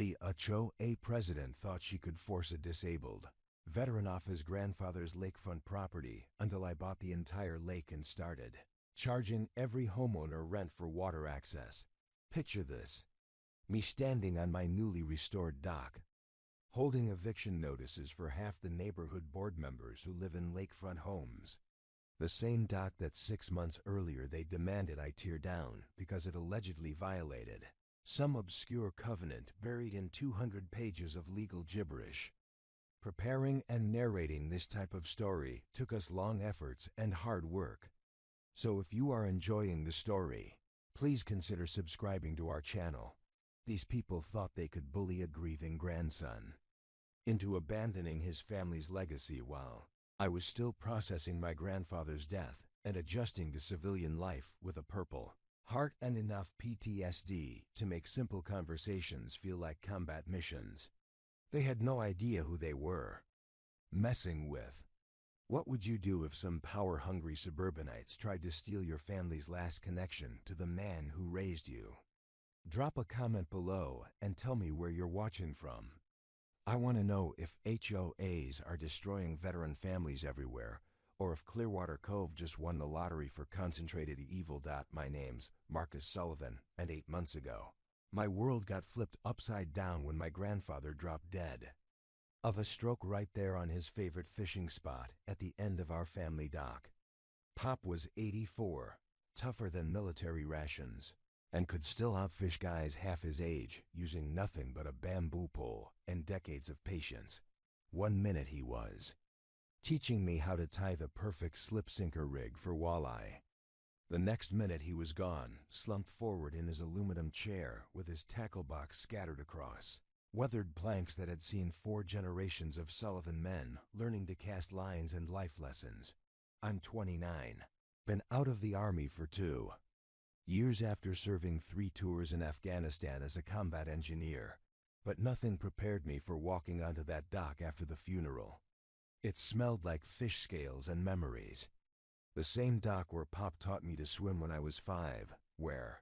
The HOA president thought she could force a disabled veteran off his grandfather's lakefront property until I bought the entire lake and started charging every homeowner rent for water access. Picture this: me standing on my newly restored dock, holding eviction notices for half the neighborhood board members who live in lakefront homes. The same dock that 6 months earlier they demanded I tear down because it allegedly violated some obscure covenant buried in 200 pages of legal gibberish. Preparing and narrating this type of story took us long efforts and hard work. So if you are enjoying the story, please consider subscribing to our channel. These people thought they could bully a grieving grandson into abandoning his family's legacy while I was still processing my grandfather's death and adjusting to civilian life with a purple heart and enough PTSD to make simple conversations feel like combat missions. They had no idea who they were messing with. What would you do if some power-hungry suburbanites tried to steal your family's last connection to the man who raised you? Drop a comment below and tell me where you're watching from. I want to know if HOAs are destroying veteran families everywhere, or if Clearwater Cove just won the lottery for concentrated evil. My name's Marcus Sullivan, and 8 months ago, my world got flipped upside down when my grandfather dropped dead of a stroke right there on his favorite fishing spot at the end of our family dock. Pop was 84, tougher than military rations, and could still outfish guys half his age using nothing but a bamboo pole and decades of patience. 1 minute he was teaching me how to tie the perfect slip sinker rig for walleye. The next minute he was gone, slumped forward in his aluminum chair with his tackle box scattered across weathered planks that had seen 4 generations of Sullivan men learning to cast lines and life lessons. I'm 29, been out of the Army for 2 years after serving 3 tours in Afghanistan as a combat engineer, but nothing prepared me for walking onto that dock after the funeral. It smelled like fish scales and memories. The same dock where Pop taught me to swim when I was 5, where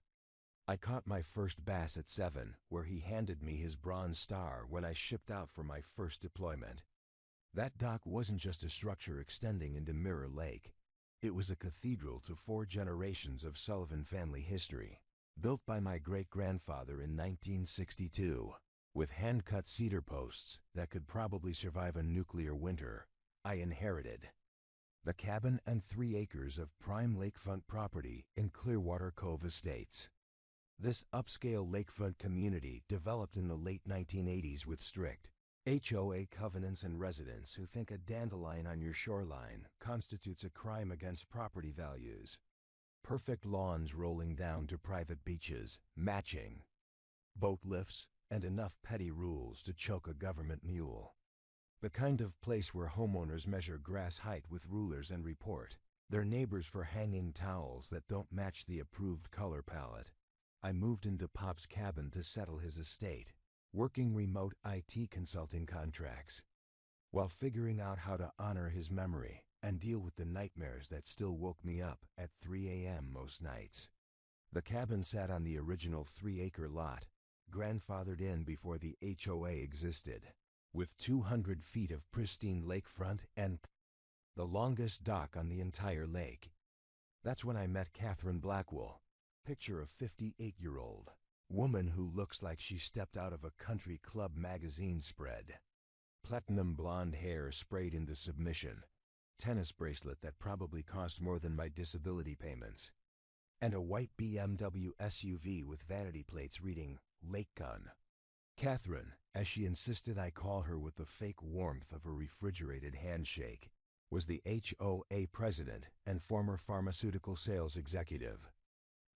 I caught my first bass at 7, where he handed me his Bronze Star when I shipped out for my first deployment. That dock wasn't just a structure extending into Mirror Lake. It was a cathedral to 4 generations of Sullivan family history, built by my great-grandfather in 1962, with hand-cut cedar posts that could probably survive a nuclear winter. I inherited the cabin and 3 acres of prime lakefront property in Clearwater Cove Estates. This upscale lakefront community developed in the late 1980s with strict HOA covenants and residents who think a dandelion on your shoreline constitutes a crime against property values. Perfect lawns rolling down to private beaches, matching boat lifts, and enough petty rules to choke a government mule. The kind of place where homeowners measure grass height with rulers and report their neighbors for hanging towels that don't match the approved color palette. I moved into Pop's cabin to settle his estate, working remote IT consulting contracts, while figuring out how to honor his memory and deal with the nightmares that still woke me up at 3 a.m. most nights. The cabin sat on the original 3-acre lot, grandfathered in before the HOA existed, with 200 feet of pristine lakefront and the longest dock on the entire lake. That's when I met Catherine Blackwell. Picture a 58-year-old woman who looks like she stepped out of a country club magazine spread. Platinum blonde hair sprayed into submission, tennis bracelet that probably cost more than my disability payments, and a white BMW SUV with vanity plates reading Lake Gun. Catherine, as she insisted I call her with the fake warmth of a refrigerated handshake, was the HOA president and former pharmaceutical sales executive.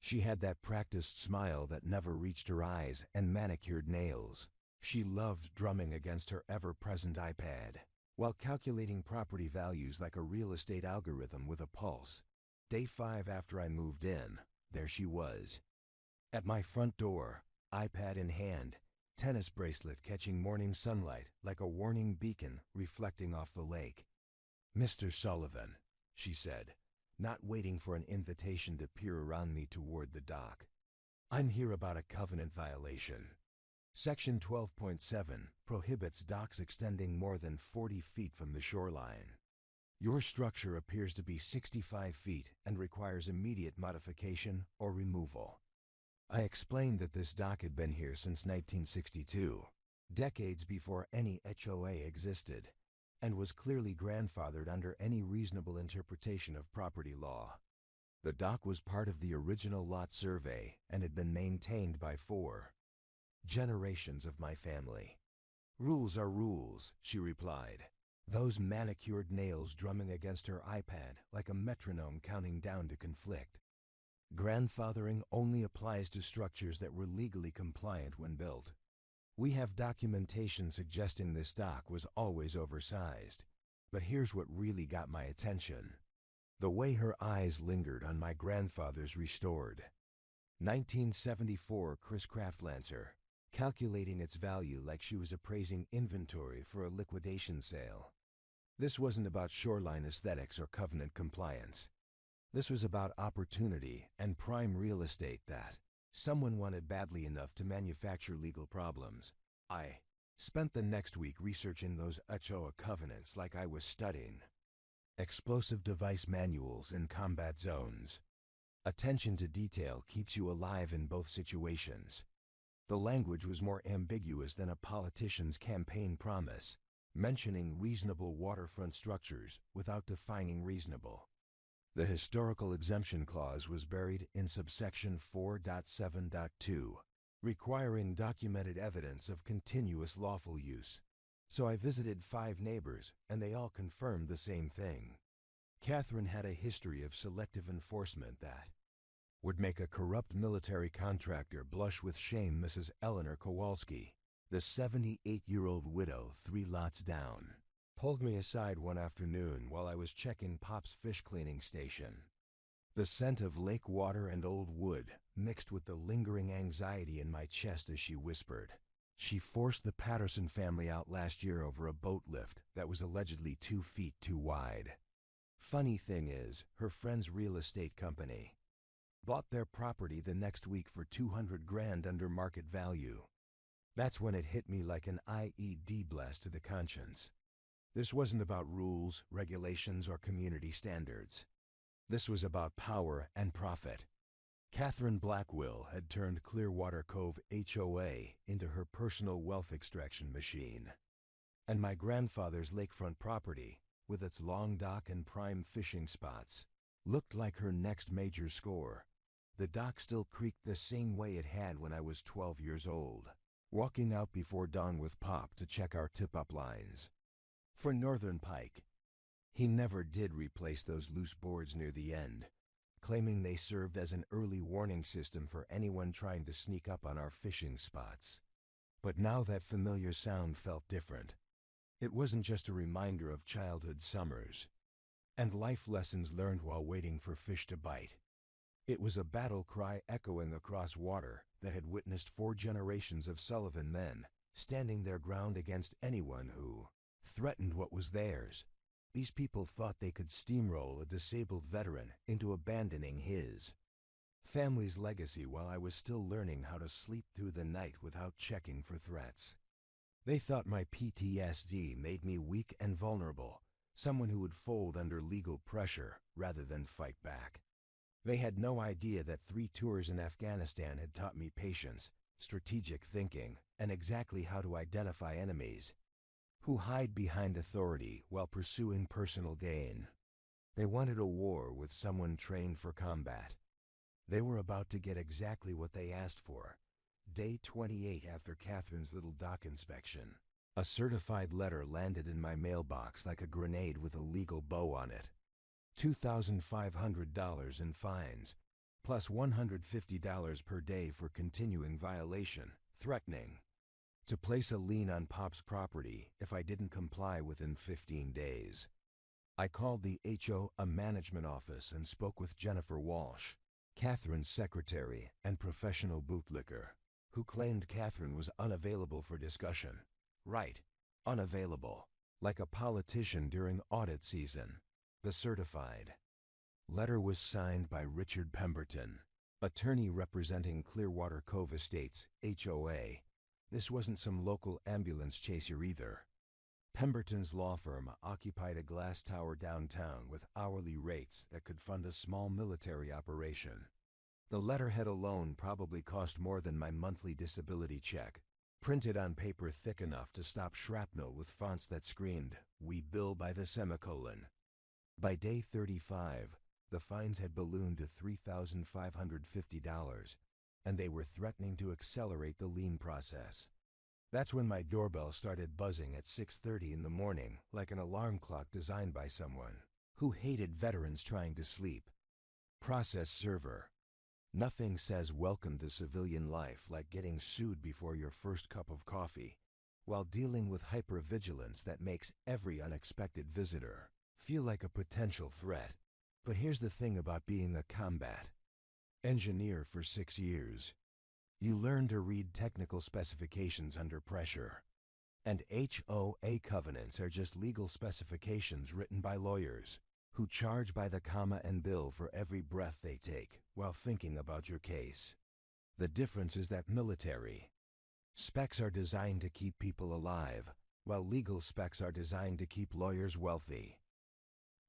She had that practiced smile that never reached her eyes and manicured nails. She loved drumming against her ever-present iPad, while calculating property values like a real estate algorithm with a pulse. Day 5 after I moved in, there she was, at my front door, iPad in hand, tennis bracelet catching morning sunlight like a warning beacon reflecting off the lake. "Mr. Sullivan," she said, not waiting for an invitation to peer around me toward the dock. "I'm here about a covenant violation." Section 12.7 prohibits docks extending more than 40 feet from the shoreline. Your structure appears to be 65 feet and requires immediate modification or removal. I explained that this dock had been here since 1962, decades before any HOA existed, and was clearly grandfathered under any reasonable interpretation of property law. The dock was part of the original lot survey and had been maintained by 4 generations of my family. Rules are rules, she replied, those manicured nails drumming against her iPad like a metronome counting down to conflict. Grandfathering only applies to structures that were legally compliant when built. We have documentation suggesting this dock was always oversized. But here's what really got my attention. The way her eyes lingered on my grandfather's restored 1974 Chris Craft Lancer, calculating its value like she was appraising inventory for a liquidation sale. This wasn't about shoreline aesthetics or covenant compliance. This was about opportunity and prime real estate that someone wanted badly enough to manufacture legal problems. I spent the next week researching those HOA covenants like I was studying explosive device manuals in combat zones. Attention to detail keeps you alive in both situations. The language was more ambiguous than a politician's campaign promise, mentioning reasonable waterfront structures without defining reasonable. The historical exemption clause was buried in subsection 4.7.2, requiring documented evidence of continuous lawful use. So I visited 5 neighbors, and they all confirmed the same thing. Catherine had a history of selective enforcement that would make a corrupt military contractor blush with shame. Mrs. Eleanor Kowalski, the 78-year-old widow 3 lots down, pulled me aside one afternoon while I was checking Pop's fish cleaning station. The scent of lake water and old wood mixed with the lingering anxiety in my chest as she whispered, she forced the Patterson family out last year over a boat lift that was allegedly 2 feet too wide. Funny thing is, her friend's real estate company bought their property the next week for $200,000 under market value. That's when it hit me like an IED blast to the conscience. This wasn't about rules, regulations, or community standards. This was about power and profit. Catherine Blackwell had turned Clearwater Cove HOA into her personal wealth extraction machine. And my grandfather's lakefront property, with its long dock and prime fishing spots, looked like her next major score. The dock still creaked the same way it had when I was 12 years old, walking out before dawn with Pop to check our tip-up lines. For Northern Pike, he never did replace those loose boards near the end, claiming they served as an early warning system for anyone trying to sneak up on our fishing spots. But now that familiar sound felt different. It wasn't just a reminder of childhood summers and life lessons learned while waiting for fish to bite. It was a battle cry echoing across water that had witnessed 4 generations of Sullivan men standing their ground against anyone who threatened what was theirs. These people thought they could steamroll a disabled veteran into abandoning his family's legacy while I was still learning how to sleep through the night without checking for threats. They thought my PTSD made me weak and vulnerable, someone who would fold under legal pressure rather than fight back. They had no idea that 3 tours in Afghanistan had taught me patience, strategic thinking, and exactly how to identify enemies who hide behind authority while pursuing personal gain. They wanted a war with someone trained for combat. They were about to get exactly what they asked for. Day 28 after Catherine's little dock inspection, a certified letter landed in my mailbox like a grenade with a legal bow on it. $2,500 in fines, plus $150 per day for continuing violation, threatening to place a lien on Pop's property if I didn't comply within 15 days. I called the HOA management office and spoke with Jennifer Walsh, Catherine's secretary and professional bootlicker, who claimed Catherine was unavailable for discussion. Right, unavailable, like a politician during audit season. The certified letter was signed by Richard Pemberton, attorney representing Clearwater Cove Estates, HOA, This wasn't some local ambulance chaser either. Pemberton's law firm occupied a glass tower downtown with hourly rates that could fund a small military operation. The letterhead alone probably cost more than my monthly disability check, printed on paper thick enough to stop shrapnel with fonts that screamed, "We bill by the semicolon." By day 35, the fines had ballooned to $3,550, and they were threatening to accelerate the lien process. That's when my doorbell started buzzing at 6:30 in the morning, like an alarm clock designed by someone who hated veterans trying to sleep. Process server. Nothing says welcome to civilian life like getting sued before your first cup of coffee, while dealing with hypervigilance that makes every unexpected visitor feel like a potential threat. But here's the thing about being a combat engineer for 6 years. You learn to read technical specifications under pressure. And HOA covenants are just legal specifications written by lawyers who charge by the comma and bill for every breath they take while thinking about your case. The difference is that military specs are designed to keep people alive, while legal specs are designed to keep lawyers wealthy.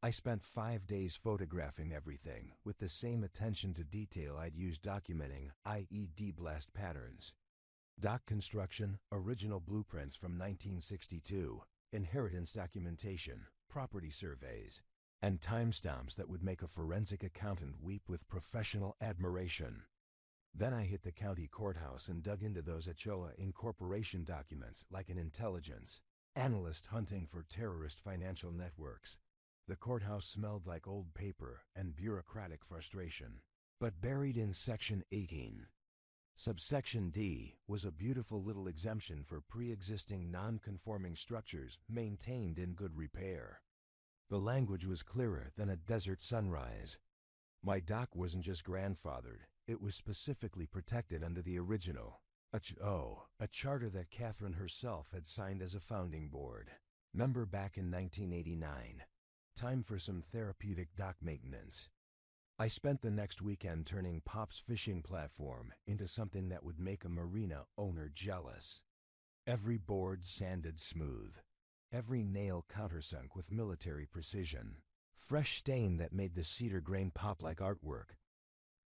I spent 5 days photographing everything with the same attention to detail I'd used documenting IED blast patterns. Dock construction, original blueprints from 1962, inheritance documentation, property surveys, and timestamps that would make a forensic accountant weep with professional admiration. Then I hit the county courthouse and dug into those HOA incorporation documents like an intelligence analyst hunting for terrorist financial networks. The courthouse smelled like old paper and bureaucratic frustration. But buried in Section 18, Subsection D, was a beautiful little exemption for pre-existing non-conforming structures maintained in good repair. The language was clearer than a desert sunrise. My dock wasn't just grandfathered, it was specifically protected under the original HOA, a charter that Catherine herself had signed as a founding board member back in 1989. Time for some therapeutic dock maintenance. I spent the next weekend turning Pop's fishing platform into something that would make a marina owner jealous. Every board sanded smooth, every nail countersunk with military precision, fresh stain that made the cedar grain pop like artwork.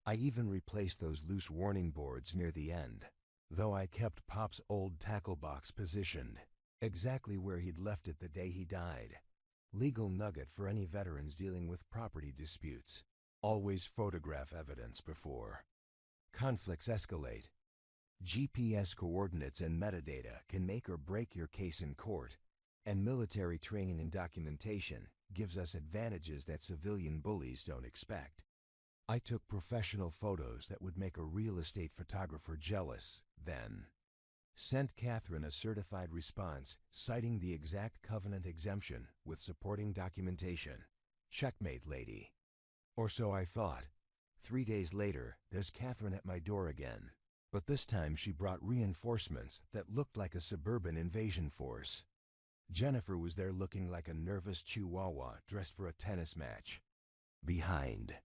I even replaced those loose warning boards near the end, though I kept Pop's old tackle box positioned exactly where he'd left it the day he died. Legal nugget for any veterans dealing with property disputes. Always photograph evidence before conflicts escalate. GPS coordinates and metadata can make or break your case in court, and military training and documentation gives us advantages that civilian bullies don't expect. I took professional photos that would make a real estate photographer jealous, then sent Catherine a certified response citing the exact covenant exemption with supporting documentation. Checkmate, lady. Or so I thought. 3 days later, there's Catherine at my door again. But this time she brought reinforcements that looked like a suburban invasion force. Jennifer was there looking like a nervous chihuahua dressed for a tennis match. Behind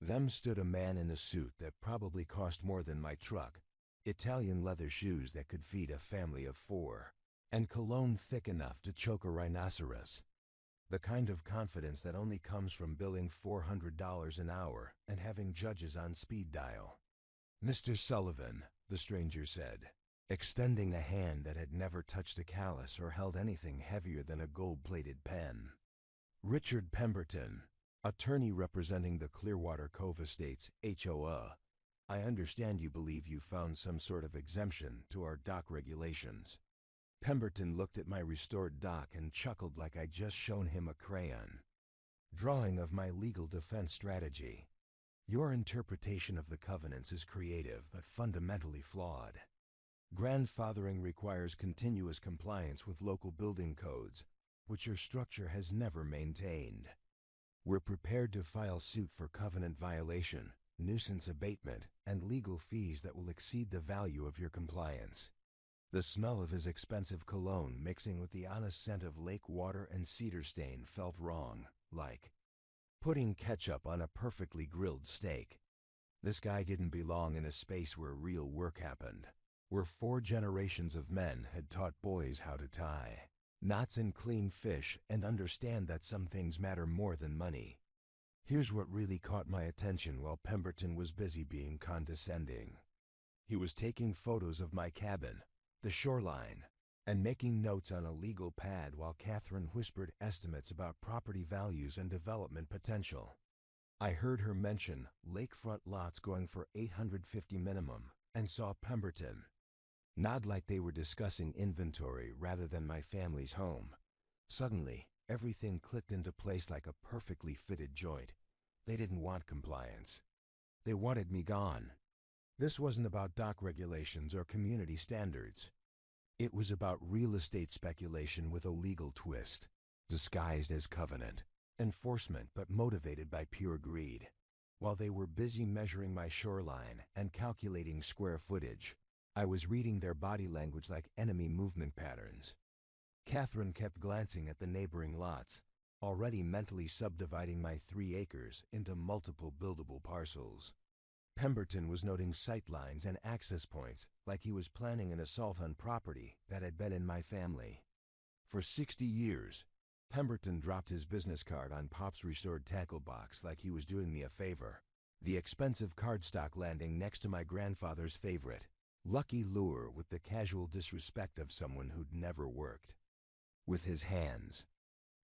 them stood a man in a suit that probably cost more than my truck. Italian leather shoes that could feed a family of 4, and cologne thick enough to choke a rhinoceros. The kind of confidence that only comes from billing $400 an hour and having judges on speed dial. "Mr. Sullivan," the stranger said, extending a hand that had never touched a callus or held anything heavier than a gold-plated pen. "Richard Pemberton, attorney representing the Clearwater Cove Estates HOA. I understand you believe you found some sort of exemption to our dock regulations." Pemberton looked at my restored dock and chuckled like I'd just shown him a crayon drawing of my legal defense strategy. "Your interpretation of the covenants is creative but fundamentally flawed. Grandfathering requires continuous compliance with local building codes, which your structure has never maintained. We're prepared to file suit for covenant violation, nuisance abatement, and legal fees that will exceed the value of your compliance." The smell of his expensive cologne mixing with the honest scent of lake water and cedar stain felt wrong, like putting ketchup on a perfectly grilled steak. This guy didn't belong in a space where real work happened. where 4 generations of men had taught boys how to tie knots and clean fish and understand that some things matter more than money. Here's what really caught my attention while Pemberton was busy being condescending. He was taking photos of my cabin, the shoreline, and making notes on a legal pad while Catherine whispered estimates about property values and development potential. I heard her mention lakefront lots going for $850 minimum and saw Pemberton nod like they were discussing inventory rather than my family's home. Suddenly, everything clicked into place like a perfectly fitted joint. They didn't want compliance. They wanted me gone. This wasn't about dock regulations or community standards. It was about real estate speculation with a legal twist, disguised as covenant enforcement but motivated by pure greed. While they were busy measuring my shoreline and calculating square footage, I was reading their body language like enemy movement patterns. Catherine kept glancing at the neighboring lots, already mentally subdividing my 3 acres into multiple buildable parcels. Pemberton was noting sightlines and access points like he was planning an assault on property that had been in my family. For 60 years, Pemberton dropped his business card on Pop's restored tackle box like he was doing me a favor. The expensive cardstock landing next to my grandfather's favorite, Lucky Lure, with the casual disrespect of someone who'd never worked. With his hands.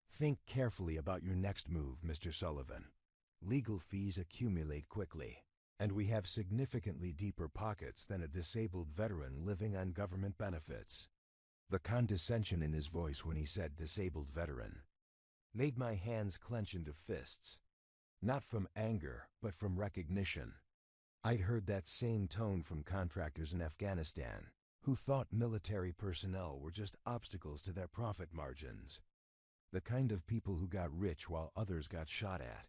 Think carefully about your next move, Mr. Sullivan. Legal fees accumulate quickly, and we have significantly deeper pockets than a disabled veteran living on government benefits. The condescension in his voice when he said disabled veteran made my hands clench into fists. Not from anger, but from recognition. I'd heard that same tone from contractors in Afghanistan, who thought military personnel were just obstacles to their profit margins. The kind of people who got rich while others got shot at,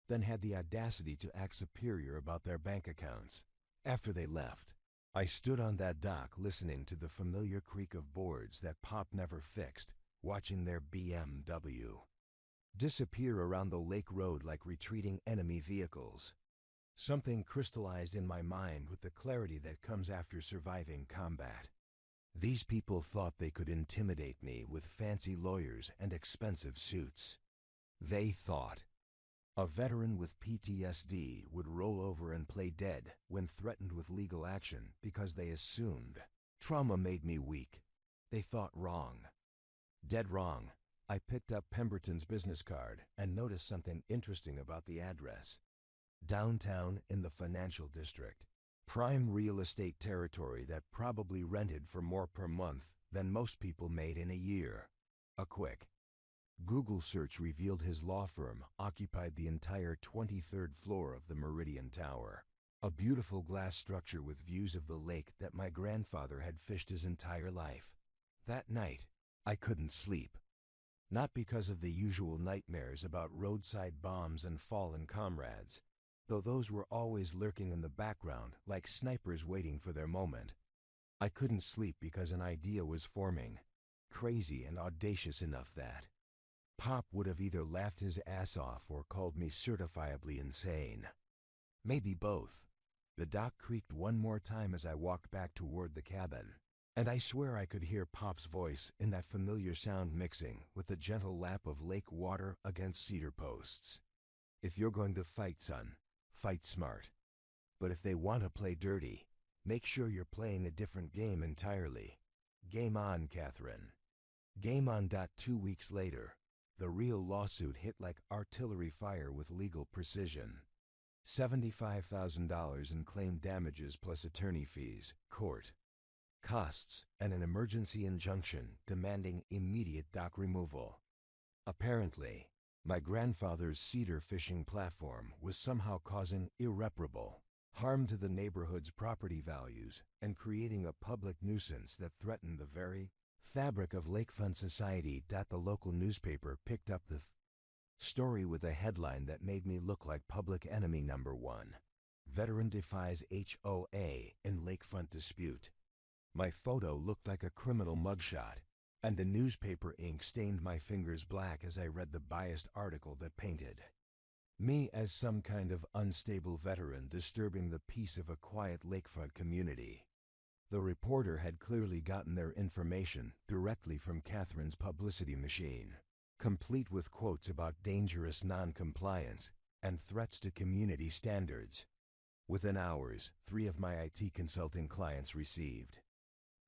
then had the audacity to act superior about their bank accounts. After they left, I stood on that dock listening to the familiar creak of boards that Pop never fixed, watching their BMW disappear around the lake road like retreating enemy vehicles. Something crystallized in my mind with the clarity that comes after surviving combat. These people thought they could intimidate me with fancy lawyers and expensive suits. They thought a veteran with PTSD would roll over and play dead when threatened with legal action because they assumed trauma made me weak. They thought wrong. Dead wrong. I picked up Pemberton's business card and noticed something interesting about the address. Downtown in the financial district. Prime real estate territory that probably rented for more per month than most people made in a year. A quick Google search revealed his law firm occupied the entire 23rd floor of the Meridian Tower, a beautiful glass structure with views of the lake that my grandfather had fished his entire life. That night, I couldn't sleep. Not because of the usual nightmares about roadside bombs and fallen comrades, though those were always lurking in the background like snipers waiting for their moment. I couldn't sleep because an idea was forming, crazy and audacious enough that Pop would have either laughed his ass off or called me certifiably insane. Maybe both. The dock creaked one more time as I walked back toward the cabin, and I swear I could hear Pop's voice in that familiar sound mixing with the gentle lap of lake water against cedar posts. If you're going to fight, son, fight smart. But if they want to play dirty, make sure you're playing a different game entirely. Game on, Catherine. Game on. 2 weeks later, the real lawsuit hit like artillery fire with legal precision. $75,000 in claimed damages plus attorney fees, court costs, and an emergency injunction demanding immediate dock removal. Apparently, my grandfather's cedar fishing platform was somehow causing irreparable harm to the neighborhood's property values and creating a public nuisance that threatened the very fabric of lakefront society. The local newspaper picked up the story with a headline that made me look like public enemy number 1. Veteran defies HOA in lakefront dispute. My photo looked like a criminal mugshot, and the newspaper ink stained my fingers black as I read the biased article that painted me as some kind of unstable veteran disturbing the peace of a quiet lakefront community. The reporter had clearly gotten their information directly from Catherine's publicity machine, complete with quotes about dangerous non-compliance and threats to community standards. Within hours, 3 of my IT consulting clients received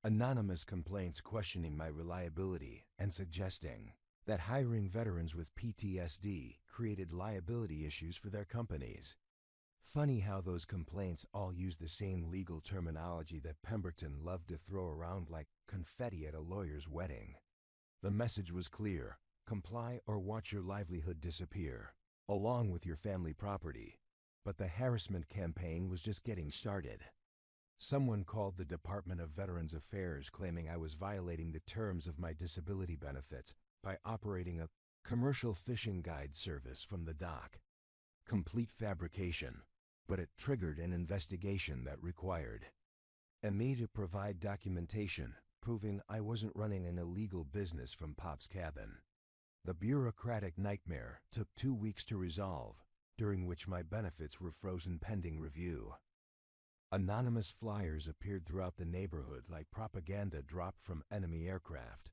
anonymous complaints questioning my reliability and suggesting that hiring veterans with PTSD created liability issues for their companies. Funny how those complaints all use the same legal terminology that Pemberton loved to throw around like confetti at a lawyer's wedding. The message was clear: comply or watch your livelihood disappear, along with your family property. But the harassment campaign was just getting started. Someone called the Department of Veterans Affairs claiming I was violating the terms of my disability benefits by operating a commercial fishing guide service from the dock. Complete fabrication, but it triggered an investigation that required me to provide documentation proving I wasn't running an illegal business from Pop's cabin. The bureaucratic nightmare took 2 weeks to resolve, during which my benefits were frozen pending review. Anonymous flyers appeared throughout the neighborhood like propaganda dropped from enemy aircraft.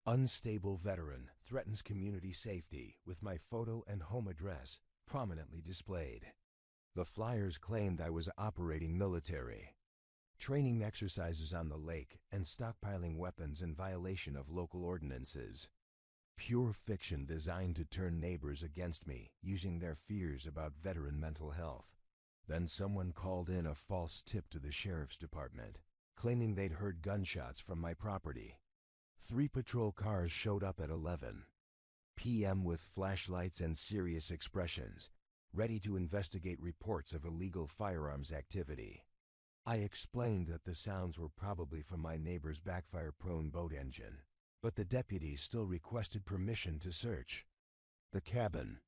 Unstable veteran threatens community safety, with my photo and home address prominently displayed. The flyers claimed I was operating military training exercises on the lake and stockpiling weapons in violation of local ordinances. Pure fiction designed to turn neighbors against me using their fears about veteran mental health. Then someone called in a false tip to the sheriff's department, claiming they'd heard gunshots from my property. 3 patrol cars showed up at 11 p.m. with flashlights and serious expressions, ready to investigate reports of illegal firearms activity. I explained that the sounds were probably from my neighbor's backfire-prone boat engine, but the deputies still requested permission to search the cabin,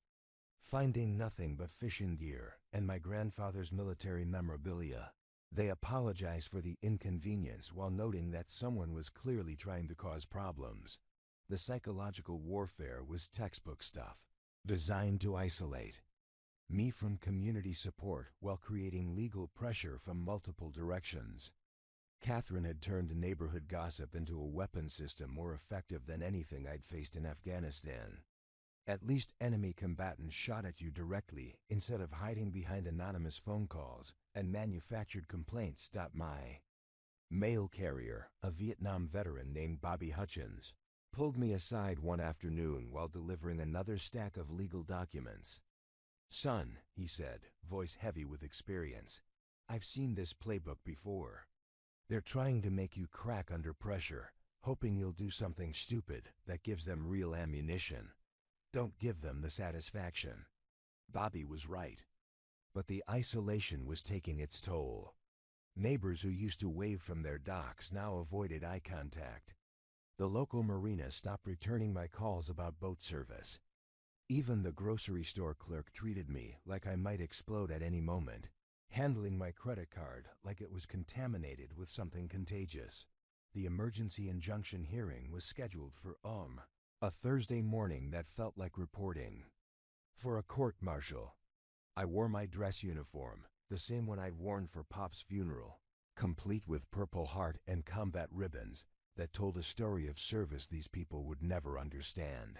finding nothing but fishing gear and my grandfather's military memorabilia. They apologized for the inconvenience while noting that someone was clearly trying to cause problems. The psychological warfare was textbook stuff, designed to isolate me from community support while creating legal pressure from multiple directions. Catherine had turned neighborhood gossip into a weapon system more effective than anything I'd faced in Afghanistan. At least enemy combatants shot at you directly instead of hiding behind anonymous phone calls and manufactured complaints. My mail carrier, a Vietnam veteran named Bobby Hutchins, pulled me aside one afternoon while delivering another stack of legal documents. "Son," he said, voice heavy with experience, "I've seen this playbook before. They're trying to make you crack under pressure, hoping you'll do something stupid that gives them real ammunition. Don't give them the satisfaction." Bobby was right. But the isolation was taking its toll. Neighbors who used to wave from their docks now avoided eye contact. The local marina stopped returning my calls about boat service. Even the grocery store clerk treated me like I might explode at any moment, handling my credit card like it was contaminated with something contagious. The emergency injunction hearing was scheduled for a Thursday morning that felt like reporting for a court-martial. I wore my dress uniform, the same one I'd worn for Pop's funeral, complete with Purple Heart and combat ribbons that told a story of service these people would never understand.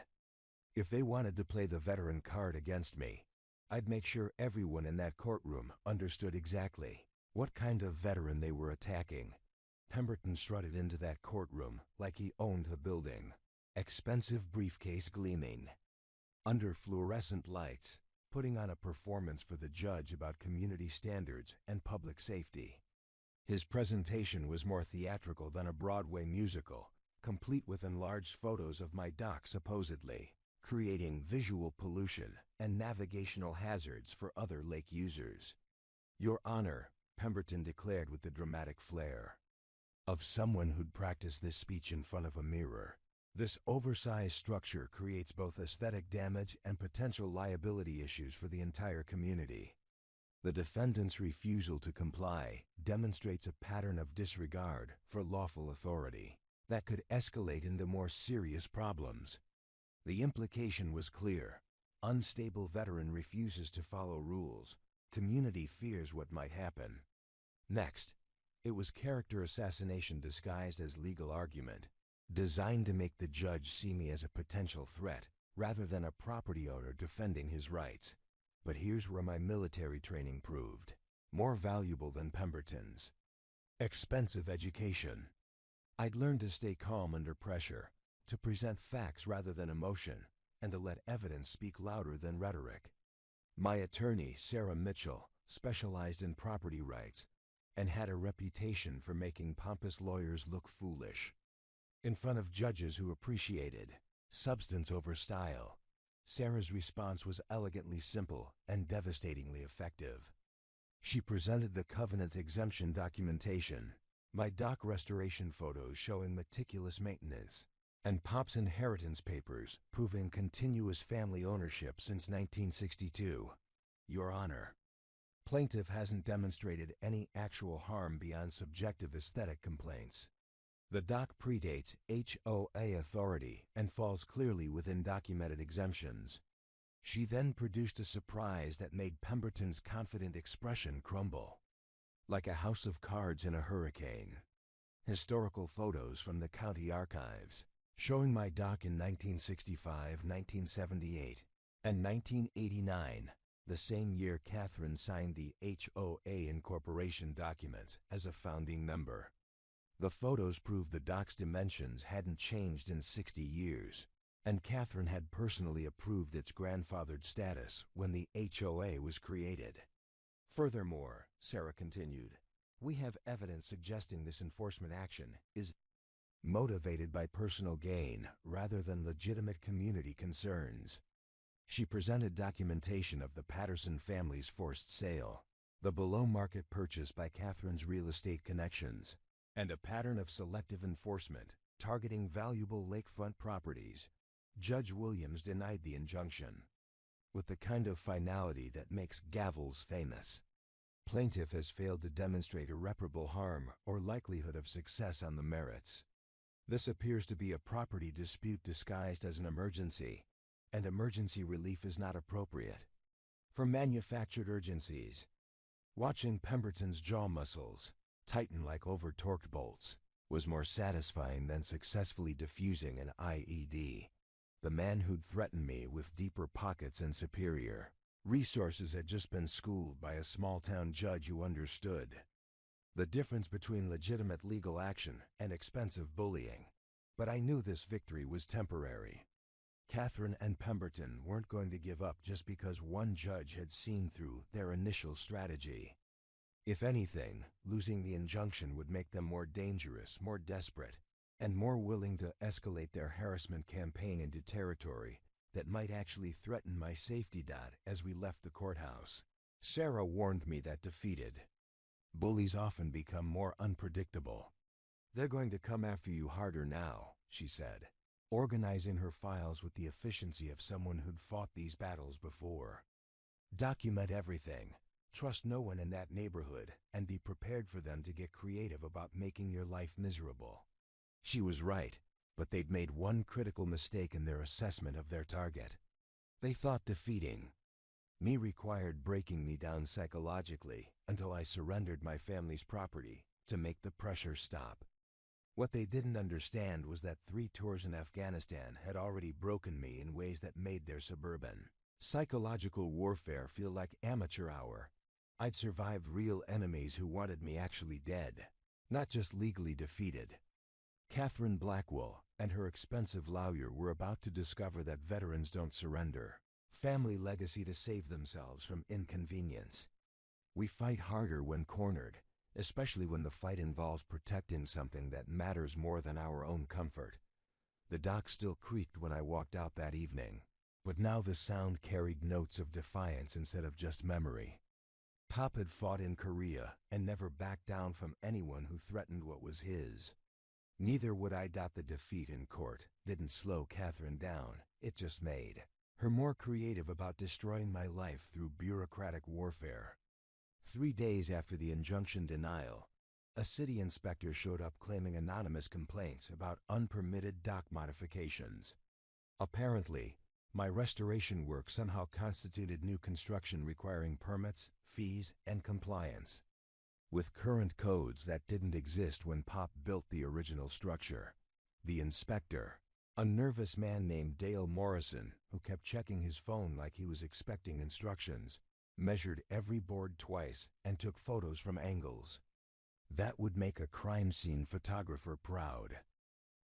If they wanted to play the veteran card against me, I'd make sure everyone in that courtroom understood exactly what kind of veteran they were attacking. Pemberton strutted into that courtroom like he owned the building, expensive briefcase gleaming under fluorescent lights, putting on a performance for the judge about community standards and public safety. His presentation was more theatrical than a Broadway musical, complete with enlarged photos of my dock supposedly creating visual pollution and navigational hazards for other lake users. "Your Honor," Pemberton declared with the dramatic flair of someone who'd practiced this speech in front of a mirror, "this oversized structure creates both aesthetic damage and potential liability issues for the entire community. The defendant's refusal to comply demonstrates a pattern of disregard for lawful authority that could escalate into more serious problems." The implication was clear. Unstable veteran refuses to follow rules. Community fears what might happen. Next, It was character assassination disguised as legal argument, designed to make the judge see me as a potential threat rather than a property owner defending his rights. But here's where my military training proved more valuable than Pemberton's. Expensive education. I'd learned to stay calm under pressure, to present facts rather than emotion, and to let evidence speak louder than rhetoric. My attorney, Sarah Mitchell, specialized in property rights and had a reputation for making pompous lawyers look foolish. In front of judges who appreciated substance over style, Sarah's response was elegantly simple and devastatingly effective. She presented the covenant exemption documentation, my dock restoration photos showing meticulous maintenance, and Pop's inheritance papers proving continuous family ownership since 1962. Your Honor, plaintiff hasn't demonstrated any actual harm beyond subjective aesthetic complaints. The dock predates HOA authority and falls clearly within documented exemptions. She then produced a surprise that made Pemberton's confident expression crumble. Like a house of cards in a hurricane. Historical photos from the county archives, showing my dock in 1965, 1978, and 1989, the same year Catherine signed the HOA incorporation documents as a founding member. The photos proved the dock's dimensions hadn't changed in 60 years, and Catherine had personally approved its grandfathered status when the HOA was created. Furthermore, Sarah continued, we have evidence suggesting this enforcement action is motivated by personal gain rather than legitimate community concerns. She presented documentation of the Patterson family's forced sale, the below-market purchase by Catherine's real estate connections, and a pattern of selective enforcement targeting valuable lakefront properties. Judge Williams denied the injunction, with the kind of finality that makes gavels famous. Plaintiff has failed to demonstrate irreparable harm or likelihood of success on the merits. This appears to be a property dispute disguised as an emergency, and emergency relief is not appropriate. For manufactured urgencies, watching Pemberton's jaw muscles tighten like over-torqued bolts was more satisfying than successfully defusing an IED. The man who'd threatened me with deeper pockets and superior resources had just been schooled by a small-town judge who understood the difference between legitimate legal action and expensive bullying. But I knew this victory was temporary. Catherine and Pemberton weren't going to give up just because one judge had seen through their initial strategy. If anything, losing the injunction would make them more dangerous, more desperate, and more willing to escalate their harassment campaign into territory that might actually threaten my safety. As we left the courthouse, Sarah warned me that defeated bullies often become more unpredictable. They're going to come after you harder now, she said, organizing her files with the efficiency of someone who'd fought these battles before. Document everything. Trust no one in that neighborhood, and be prepared for them to get creative about making your life miserable. She was right, but they'd made one critical mistake in their assessment of their target. They thought defeating me required breaking me down psychologically until I surrendered my family's property to make the pressure stop. What they didn't understand was that 3 tours in Afghanistan had already broken me in ways that made their suburban psychological warfare feel like amateur hour. I'd survived real enemies who wanted me actually dead, not just legally defeated. Catherine Blackwell and her expensive lawyer were about to discover that veterans don't surrender. Family legacy to save themselves from inconvenience. We fight harder when cornered, especially when the fight involves protecting something that matters more than our own comfort. The dock still creaked when I walked out that evening, but now the sound carried notes of defiance instead of just memory. Pop had fought in Korea and never backed down from anyone who threatened what was his. Neither would I. The defeat in court didn't slow Catherine down, it just made her more creative about destroying my life through bureaucratic warfare. 3 days after the injunction denial, a city inspector showed up claiming anonymous complaints about unpermitted dock modifications. Apparently, my restoration work somehow constituted new construction requiring permits, fees, and compliance. with current codes that didn't exist when Pop built the original structure. The inspector, a nervous man named Dale Morrison, who kept checking his phone like he was expecting instructions, measured every board twice and took photos from angles. That would make a crime scene photographer proud.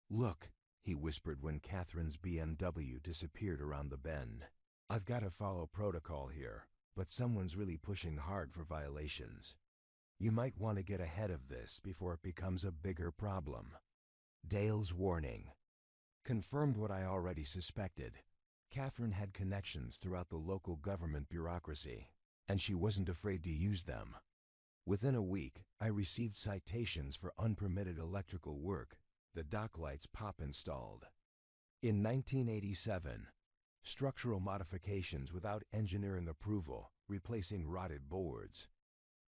"Look," he whispered when Catherine's BMW disappeared around the bend. "I've got to follow protocol here, but someone's really pushing hard for violations. You might want to get ahead of this before it becomes a bigger problem." Dale's warning confirmed what I already suspected. Catherine had connections throughout the local government bureaucracy, and she wasn't afraid to use them. Within a week, I received citations for unpermitted electrical work, the dock lights Pop installed. In 1987, structural modifications without engineering approval, replacing rotted boards,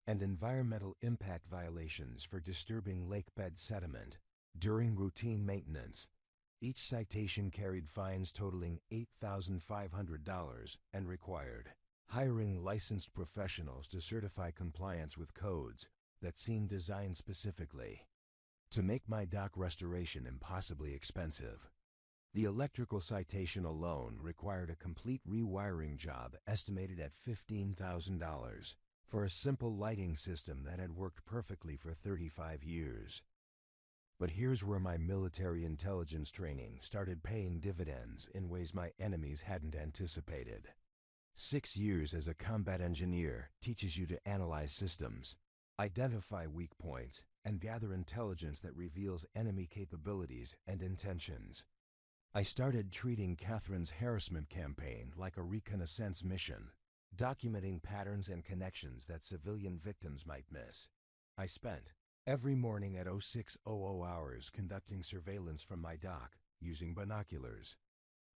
and environmental impact violations for disturbing lakebed sediment during routine maintenance. Each citation carried fines totaling $8,500 and required hiring licensed professionals to certify compliance with codes that seemed designed specifically to make my dock restoration impossibly expensive. The electrical citation alone required a complete rewiring job estimated at $15,000 for a simple lighting system that had worked perfectly for 35 years. But here's where my military intelligence training started paying dividends in ways my enemies hadn't anticipated. 6 years as a combat engineer teaches you to analyze systems, identify weak points, and gather intelligence that reveals enemy capabilities and intentions. I started treating Catherine's harassment campaign like a reconnaissance mission, documenting patterns and connections that civilian victims might miss. I spent every morning at 06:00 hours conducting surveillance from my dock, using binoculars,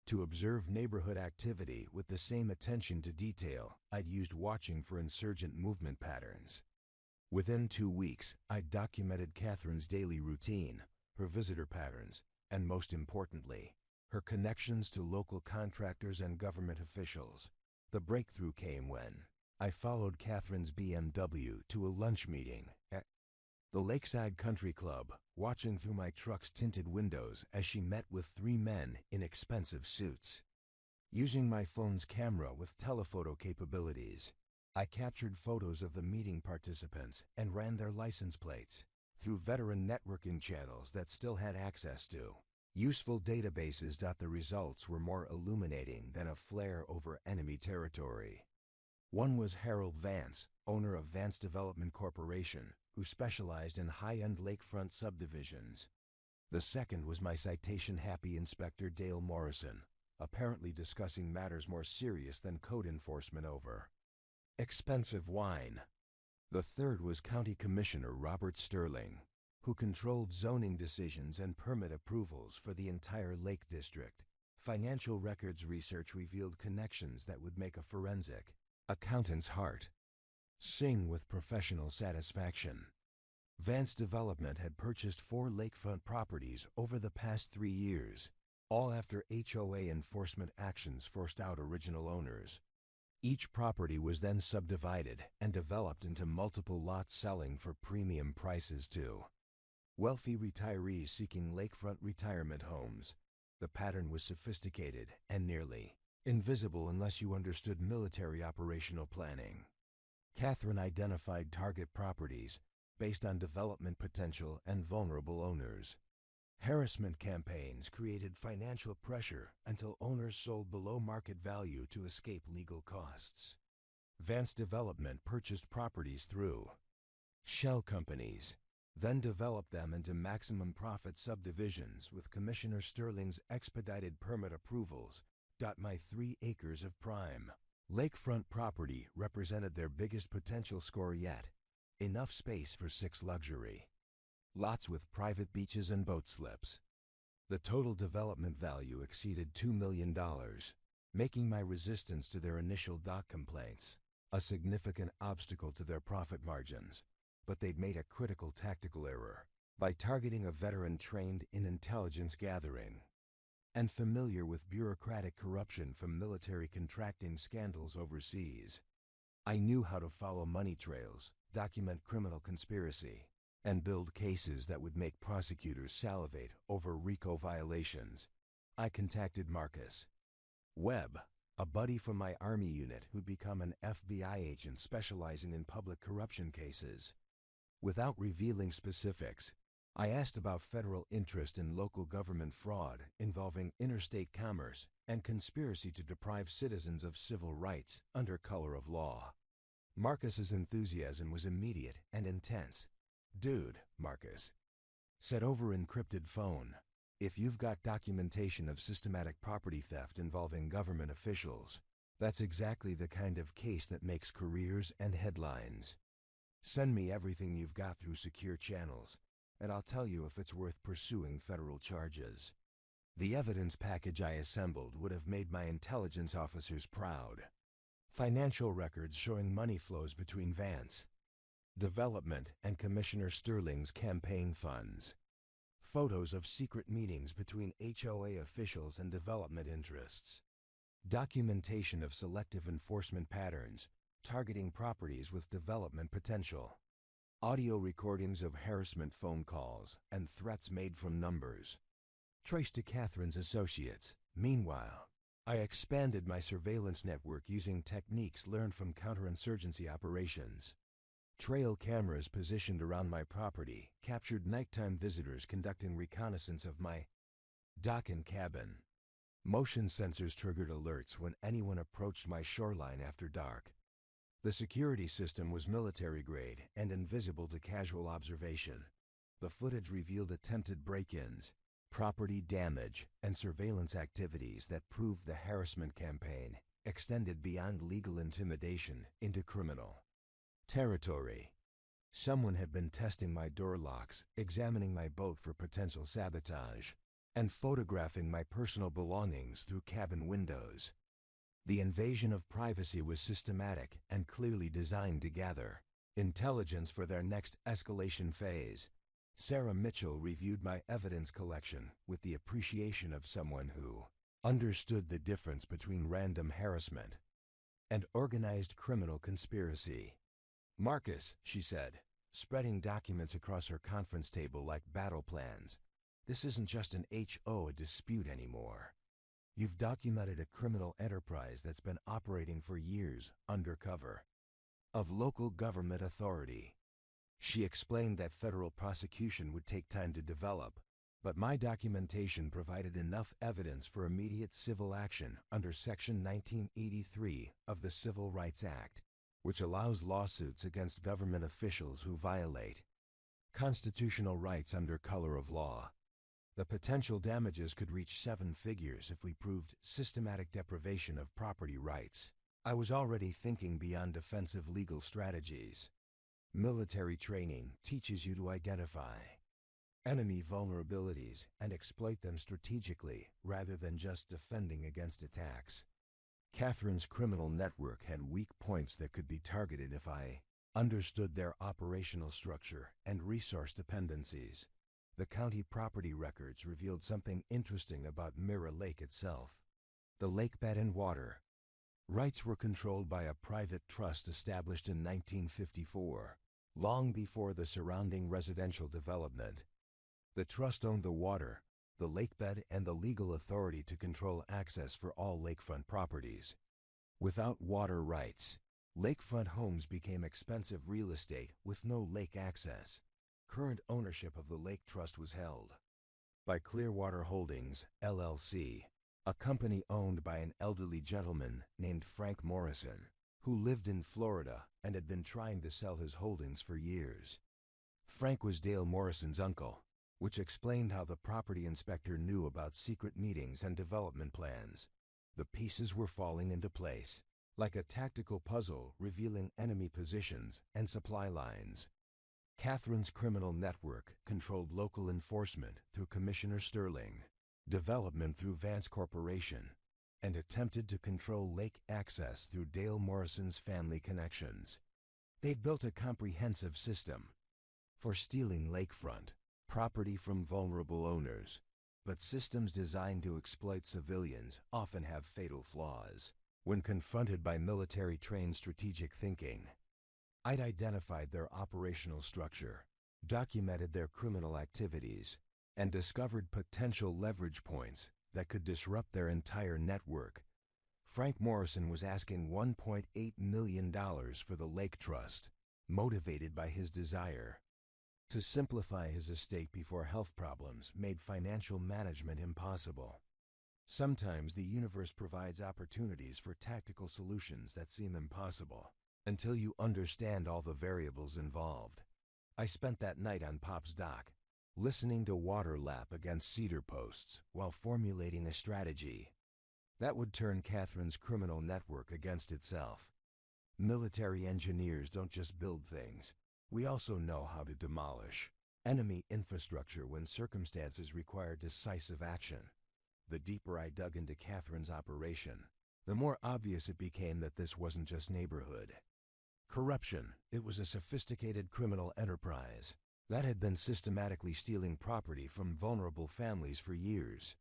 to observe neighborhood activity with the same attention to detail I'd used watching for insurgent movement patterns. Within 2 weeks, I documented Catherine's daily routine, her visitor patterns, and most importantly, her connections to local contractors and government officials. The breakthrough came when I followed Catherine's BMW to a lunch meeting at the Lakeside Country Club, watching through my truck's tinted windows as she met with 3 men in expensive suits. Using my phone's camera with telephoto capabilities, I captured photos of the meeting participants and ran their license plates through veteran networking channels that still had access to useful databases. The results were more illuminating than a flare over enemy territory. One was Harold Vance, owner of Vance Development Corporation, who specialized in high-end lakefront subdivisions. The second was my citation-happy inspector Dale Morrison, apparently discussing matters more serious than code enforcement over expensive wine. The third was County Commissioner Robert Sterling, who controlled zoning decisions and permit approvals for the entire Lake District. Financial records research revealed connections that would make a forensic accountant's heart sing with professional satisfaction. Vance Development had purchased 4 lakefront properties over the past 3 years, all after HOA enforcement actions forced out original owners. Each property was then subdivided and developed into multiple lots, selling for premium prices to wealthy retirees seeking lakefront retirement homes. The pattern was sophisticated and nearly invisible unless you understood military operational planning. Catherine identified target properties based on development potential and vulnerable owners. Harassment campaigns created financial pressure until owners sold below market value to escape legal costs. Vance Development purchased properties through shell companies, then developed them into maximum profit subdivisions with Commissioner Sterling's expedited permit approvals. My 3 acres of prime lakefront property represented their biggest potential score yet. Enough space for 6 luxury lots with private beaches and boat slips. The total development value exceeded $2 million, making my resistance to their initial dock complaints a significant obstacle to their profit margins. But they'd made a critical tactical error by targeting a veteran trained in intelligence gathering and familiar with bureaucratic corruption from military contracting scandals overseas. I knew how to follow money trails, document criminal conspiracy, and build cases that would make prosecutors salivate over RICO violations. I contacted Marcus Webb, a buddy from my Army unit who'd become an FBI agent specializing in public corruption cases. Without revealing specifics, I asked about federal interest in local government fraud involving interstate commerce and conspiracy to deprive citizens of civil rights under color of law. Marcus's enthusiasm was immediate and intense. "Dude," Marcus said over encrypted phone, "if you've got documentation of systematic property theft involving government officials, that's exactly the kind of case that makes careers and headlines. Send me everything you've got through secure channels, and I'll tell you if it's worth pursuing federal charges." The evidence package I assembled would have made my intelligence officers proud. Financial records showing money flows between Vance Development and Commissioner Sterling's campaign funds. Photos of secret meetings between HOA officials and development interests. Documentation of selective enforcement patterns targeting properties with development potential. Audio recordings of harassment phone calls and threats made from numbers traced to Catherine's associates. Meanwhile, I expanded my surveillance network using techniques learned from counterinsurgency operations. Trail cameras positioned around my property captured nighttime visitors conducting reconnaissance of my dock and cabin. Motion sensors triggered alerts when anyone approached my shoreline after dark. The security system was military grade and invisible to casual observation. The footage revealed attempted break-ins, property damage, and surveillance activities that proved the harassment campaign extended beyond legal intimidation into criminal territory. Someone had been testing my door locks, examining my boat for potential sabotage, and photographing my personal belongings through cabin windows. The invasion of privacy was systematic and clearly designed to gather intelligence for their next escalation phase. Sarah Mitchell reviewed my evidence collection with the appreciation of someone who understood the difference between random harassment and organized criminal conspiracy. "Marcus," she said, spreading documents across her conference table like battle plans, "this isn't just an HOA dispute anymore. You've documented a criminal enterprise that's been operating for years undercover of local government authority." She explained that federal prosecution would take time to develop, but my documentation provided enough evidence for immediate civil action under Section 1983 of the Civil Rights Act, which allows lawsuits against government officials who violate constitutional rights under color of law. The potential damages could reach 7 figures if we proved systematic deprivation of property rights. I was already thinking beyond defensive legal strategies. Military training teaches you to identify enemy vulnerabilities and exploit them strategically rather than just defending against attacks. Catherine's criminal network had weak points that could be targeted if I understood their operational structure and resource dependencies. The county property records revealed something interesting about Mirror Lake itself. The lake bed and water rights were controlled by a private trust established in 1954, long before the surrounding residential development. The trust owned the water, the lake bed, and the legal authority to control access for all lakefront properties. Without water rights, lakefront homes became expensive real estate with no lake access. Current ownership of the Lake Trust was held by Clearwater Holdings, LLC, a company owned by an elderly gentleman named Frank Morrison, who lived in Florida and had been trying to sell his holdings for years. Frank was Dale Morrison's uncle, which explained how the property inspector knew about secret meetings and development plans. The pieces were falling into place, like a tactical puzzle revealing enemy positions and supply lines. Catherine's criminal network controlled local enforcement through Commissioner Sterling, development through Vance Corporation, and attempted to control lake access through Dale Morrison's family connections. They'd built a comprehensive system for stealing lakefront property from vulnerable owners, but systems designed to exploit civilians often have fatal flaws. When confronted by military-trained strategic thinking, I'd identified their operational structure, documented their criminal activities, and discovered potential leverage points that could disrupt their entire network. Frank Morrison was asking $1.8 million for the Lake Trust, motivated by his desire to simplify his estate before health problems made financial management impossible. Sometimes the universe provides opportunities for tactical solutions that seem impossible until you understand all the variables involved. I spent that night on Pop's dock, listening to water lap against cedar posts while formulating a strategy that would turn Catherine's criminal network against itself. Military engineers don't just build things. We also know how to demolish enemy infrastructure when circumstances require decisive action. The deeper I dug into Catherine's operation, the more obvious it became that this wasn't just neighborhood corruption. It was a sophisticated criminal enterprise that had been systematically stealing property from vulnerable families for years.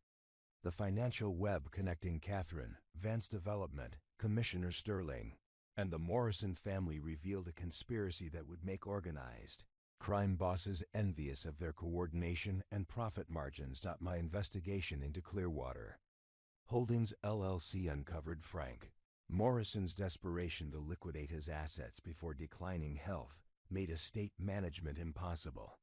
The financial web connecting Catherine, Vance Development, Commissioner Sterling, and the Morrison family revealed a conspiracy that would make organized crime bosses envious of their coordination and profit margins. My investigation into Clearwater Holdings LLC uncovered Frank Morrison's desperation to liquidate his assets before declining health made estate management impossible.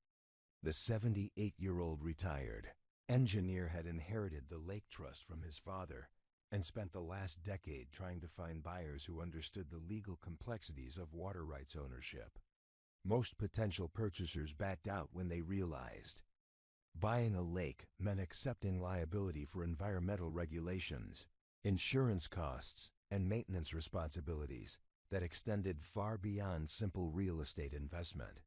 The 78-year-old retired engineer had inherited the Lake Trust from his father and spent the last decade trying to find buyers who understood the legal complexities of water rights ownership. Most potential purchasers backed out when they realized buying a lake meant accepting liability for environmental regulations, insurance costs, and maintenance responsibilities that extended far beyond simple real estate investment.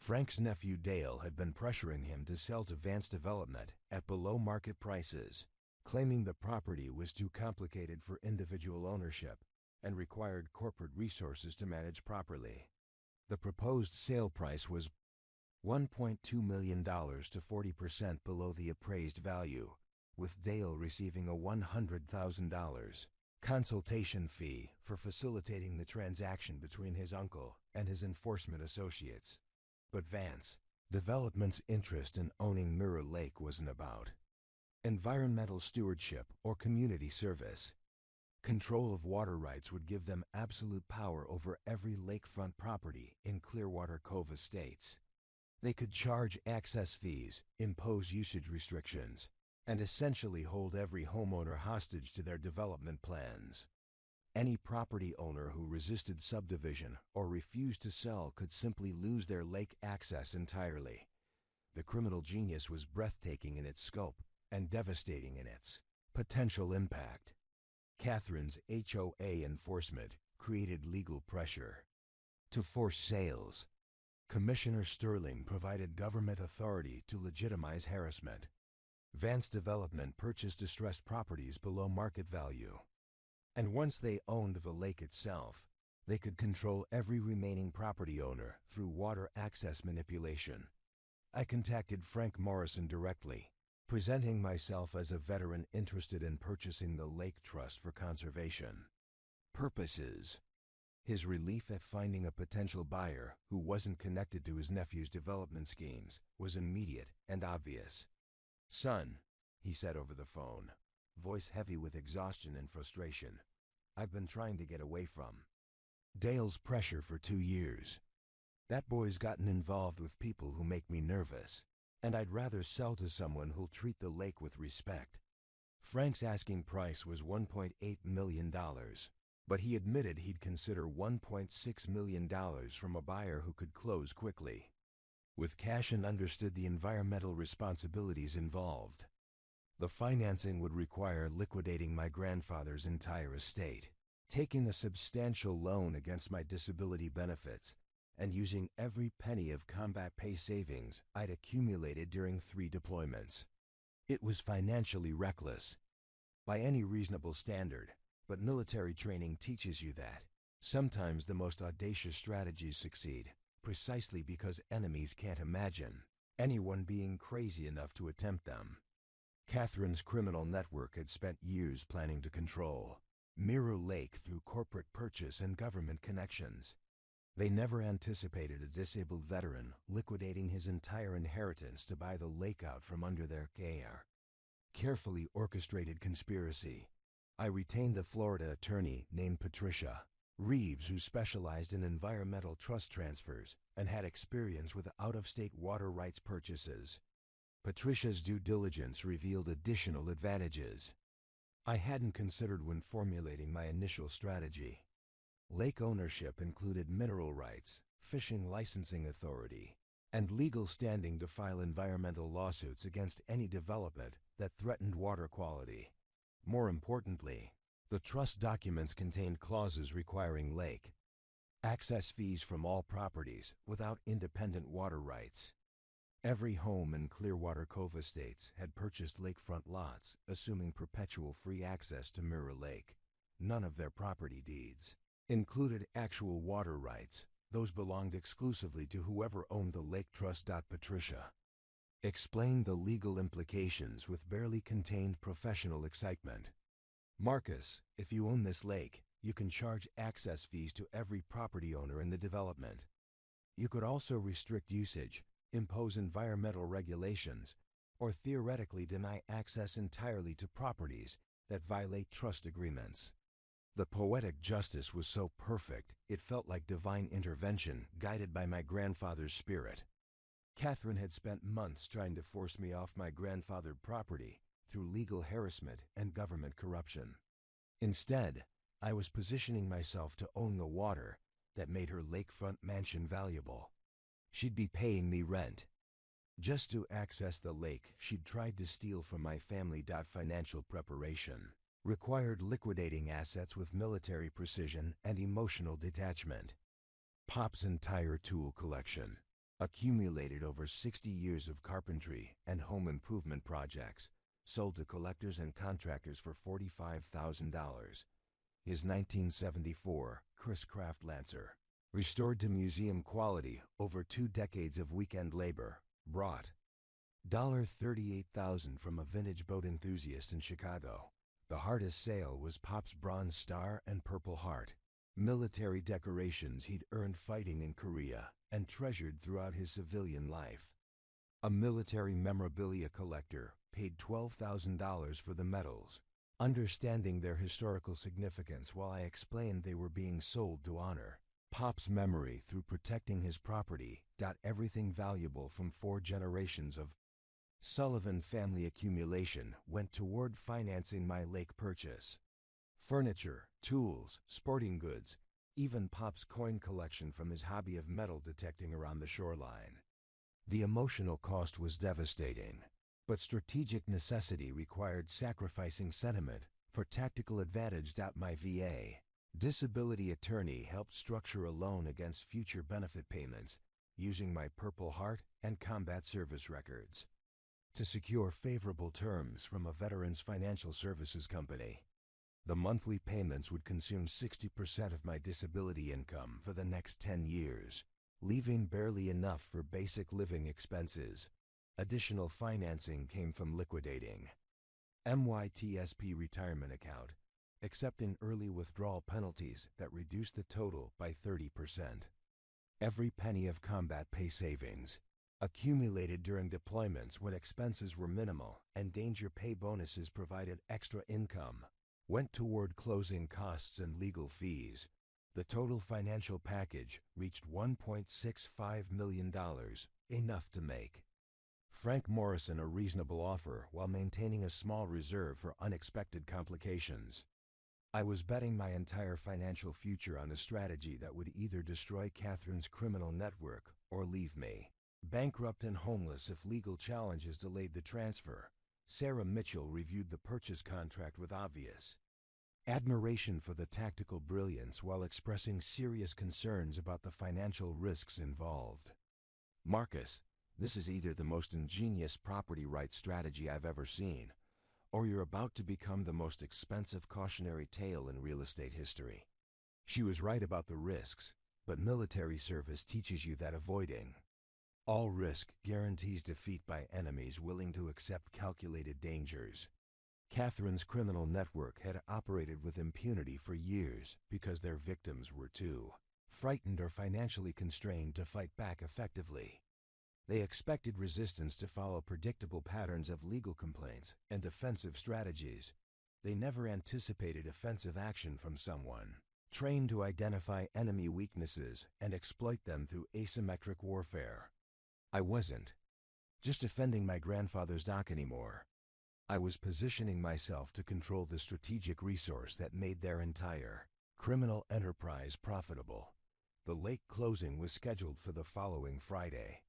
Frank's nephew Dale had been pressuring him to sell to Vance Development at below-market prices, claiming the property was too complicated for individual ownership and required corporate resources to manage properly. The proposed sale price was $1.2 million to 40% below the appraised value, with Dale receiving a $100,000 consultation fee for facilitating the transaction between his uncle and his enforcement associates. But Vance Development's interest in owning Mirror Lake wasn't about environmental stewardship or community service. Control of water rights would give them absolute power over every lakefront property in Clearwater Cove Estates. They could charge access fees, impose usage restrictions, and essentially hold every homeowner hostage to their development plans. Any property owner who resisted subdivision or refused to sell could simply lose their lake access entirely. The criminal genius was breathtaking in its scope and devastating in its potential impact. Catherine's HOA enforcement created legal pressure to force sales. Commissioner Sterling provided government authority to legitimize harassment. Vance Development purchased distressed properties below market value. And once they owned the lake itself, they could control every remaining property owner through water access manipulation. I contacted Frank Morrison directly, presenting myself as a veteran interested in purchasing the Lake Trust for conservation purposes. His relief at finding a potential buyer who wasn't connected to his nephew's development schemes was immediate and obvious. "Son," he said over the phone, voice heavy with exhaustion and frustration, "I've been trying to get away from Dale's pressure for 2 years. That boy's gotten involved with people who make me nervous, and I'd rather sell to someone who'll treat the lake with respect." Frank's asking price was $1.8 million, but he admitted he'd consider $1.6 million from a buyer who could close quickly, with cash, and understood the environmental responsibilities involved. The financing would require liquidating my grandfather's entire estate, taking a substantial loan against my disability benefits, and using every penny of combat pay savings I'd accumulated during 3 deployments. It was financially reckless by any reasonable standard, but military training teaches you that sometimes the most audacious strategies succeed precisely because enemies can't imagine anyone being crazy enough to attempt them. Catherine's criminal network had spent years planning to control Mirror Lake through corporate purchase and government connections. They never anticipated a disabled veteran liquidating his entire inheritance to buy the lake out from under their care. Carefully orchestrated conspiracy. I retained a Florida attorney named Patricia Reeves, who specialized in environmental trust transfers and had experience with out-of-state water rights purchases. Patricia's due diligence revealed additional advantages I hadn't considered when formulating my initial strategy. Lake ownership included mineral rights, fishing licensing authority, and legal standing to file environmental lawsuits against any development that threatened water quality. More importantly, the trust documents contained clauses requiring lake access fees from all properties without independent water rights. Every home in Clearwater Cove Estates had purchased lakefront lots, assuming perpetual free access to Mirror Lake. None of their property deeds included actual water rights. Those belonged exclusively to whoever owned the lake trust. Patricia explained the legal implications with barely contained professional excitement. Marcus, if you own this lake, you can charge access fees to every property owner in the development. You could also restrict usage, impose environmental regulations, or theoretically deny access entirely to properties that violate trust agreements. The poetic justice was so perfect, it felt like divine intervention guided by my grandfather's spirit. Catherine had spent months trying to force me off my grandfathered property through legal harassment and government corruption. Instead, I was positioning myself to own the water that made her lakefront mansion valuable. She'd be paying me rent just to access the lake she'd tried to steal from my family. Financial preparation required liquidating assets with military precision and emotional detachment. Pop's entire tool collection, accumulated over 60 years of carpentry and home improvement projects, sold to collectors and contractors for $45,000. His 1974 Chris Craft Lancer, restored to museum quality over 2 decades of weekend labor, brought $38,000 from a vintage boat enthusiast in Chicago. The hardest sale was Pop's Bronze Star and Purple Heart, military decorations he'd earned fighting in Korea and treasured throughout his civilian life. A military memorabilia collector paid $12,000 for the medals, understanding their historical significance while I explained they were being sold to honor Pop's memory through protecting his property. Everything valuable from 4 generations of Sullivan family accumulation went toward financing my lake purchase. Furniture, tools, sporting goods, even Pop's coin collection from his hobby of metal detecting around the shoreline. The emotional cost was devastating, but strategic necessity required sacrificing sentiment for tactical advantage. My VA disability attorney helped structure a loan against future benefit payments using my Purple Heart and combat service records to secure favorable terms from a veterans financial services company. The monthly payments would consume 60% of my disability income for the next 10 years, leaving barely enough for basic living expenses. Additional financing came from liquidating MYTSP retirement account, accepting early withdrawal penalties that reduced the total by 30%. Every penny of combat pay savings, accumulated during deployments when expenses were minimal and danger pay bonuses provided extra income, went toward closing costs and legal fees. The total financial package reached $1.65 million, enough to make Frank Morrison a reasonable offer while maintaining a small reserve for unexpected complications. I was betting my entire financial future on a strategy that would either destroy Catherine's criminal network or leave me bankrupt and homeless if legal challenges delayed the transfer. Sarah Mitchell reviewed the purchase contract with obvious admiration for the tactical brilliance while expressing serious concerns about the financial risks involved. Marcus, this is either the most ingenious property rights strategy I've ever seen, or you're about to become the most expensive cautionary tale in real estate history. She was right about the risks, but military service teaches you that avoiding all risk guarantees defeat by enemies willing to accept calculated dangers. Catherine's criminal network had operated with impunity for years because their victims were too frightened or financially constrained to fight back effectively. They expected resistance to follow predictable patterns of legal complaints and defensive strategies. They never anticipated offensive action from someone trained to identify enemy weaknesses and exploit them through asymmetric warfare. I wasn't just defending my grandfather's dock anymore. I was positioning myself to control the strategic resource that made their entire criminal enterprise profitable. The lake closing was scheduled for the following Friday.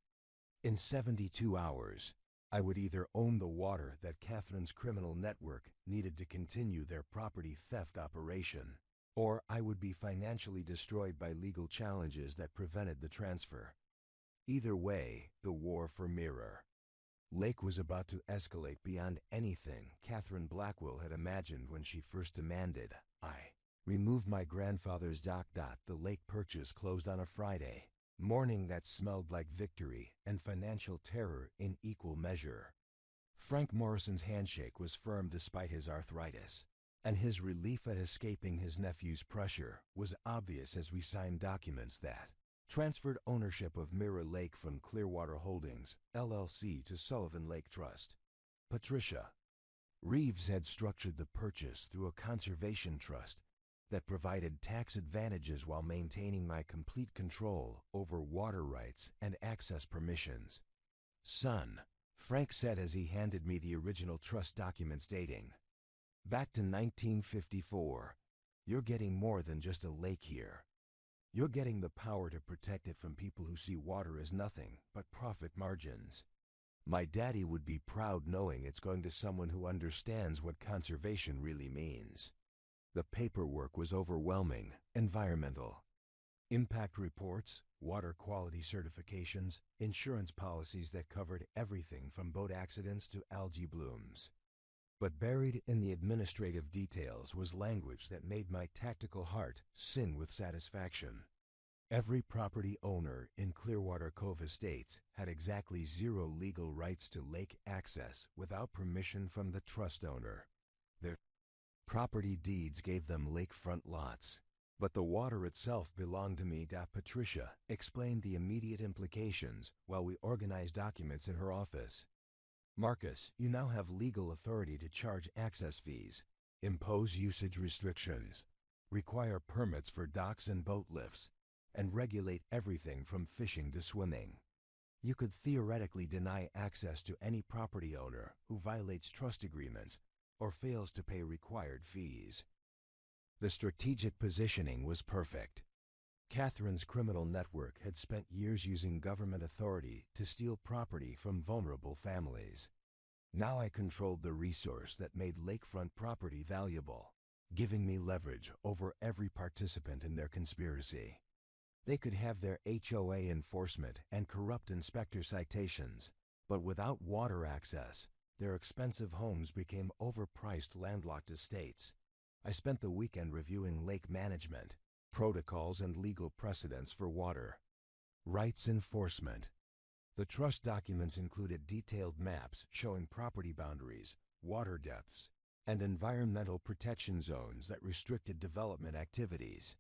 In 72 hours, I would either own the water that Catherine's criminal network needed to continue their property theft operation, or I would be financially destroyed by legal challenges that prevented the transfer. Either way, the war for Mirror Lake was about to escalate beyond anything Catherine Blackwell had imagined when she first demanded I remove my grandfather's dock. The lake purchase closed on a Friday morning that smelled like victory and financial terror in equal measure. Frank Morrison's handshake was firm despite his arthritis, and his relief at escaping his nephew's pressure was obvious as we signed documents that transferred ownership of Mirror Lake from Clearwater Holdings, LLC to Sullivan Lake Trust. Patricia Reeves had structured the purchase through a conservation trust that provided tax advantages while maintaining my complete control over water rights and access permissions. Son, Frank said as he handed me the original trust documents dating back to 1954, you're getting more than just a lake here. You're getting the power to protect it from people who see water as nothing but profit margins. My daddy would be proud knowing it's going to someone who understands what conservation really means. The paperwork was overwhelming. Environmental impact reports, water quality certifications, insurance policies that covered everything from boat accidents to algae blooms. But buried in the administrative details was language that made my tactical heart sing with satisfaction. Every property owner in Clearwater Cove Estates had exactly 0 legal rights to lake access without permission from the trust owner. Their property deeds gave them lakefront lots, but the water itself belonged to me. Patricia explained the immediate implications while we organized documents in her office. Marcus, you now have legal authority to charge access fees, impose usage restrictions, require permits for docks and boat lifts, and regulate everything from fishing to swimming. You could theoretically deny access to any property owner who violates trust agreements or fails to pay required fees. The strategic positioning was perfect. Catherine's criminal network had spent years using government authority to steal property from vulnerable families. Now I controlled the resource that made lakefront property valuable, giving me leverage over every participant in their conspiracy. They could have their HOA enforcement and corrupt inspector citations, but without water access, their expensive homes became overpriced landlocked estates. I spent the weekend reviewing lake management, protocols and legal precedents for water rights enforcement. The trust documents included detailed maps showing property boundaries, water depths, and environmental protection zones that restricted development activities.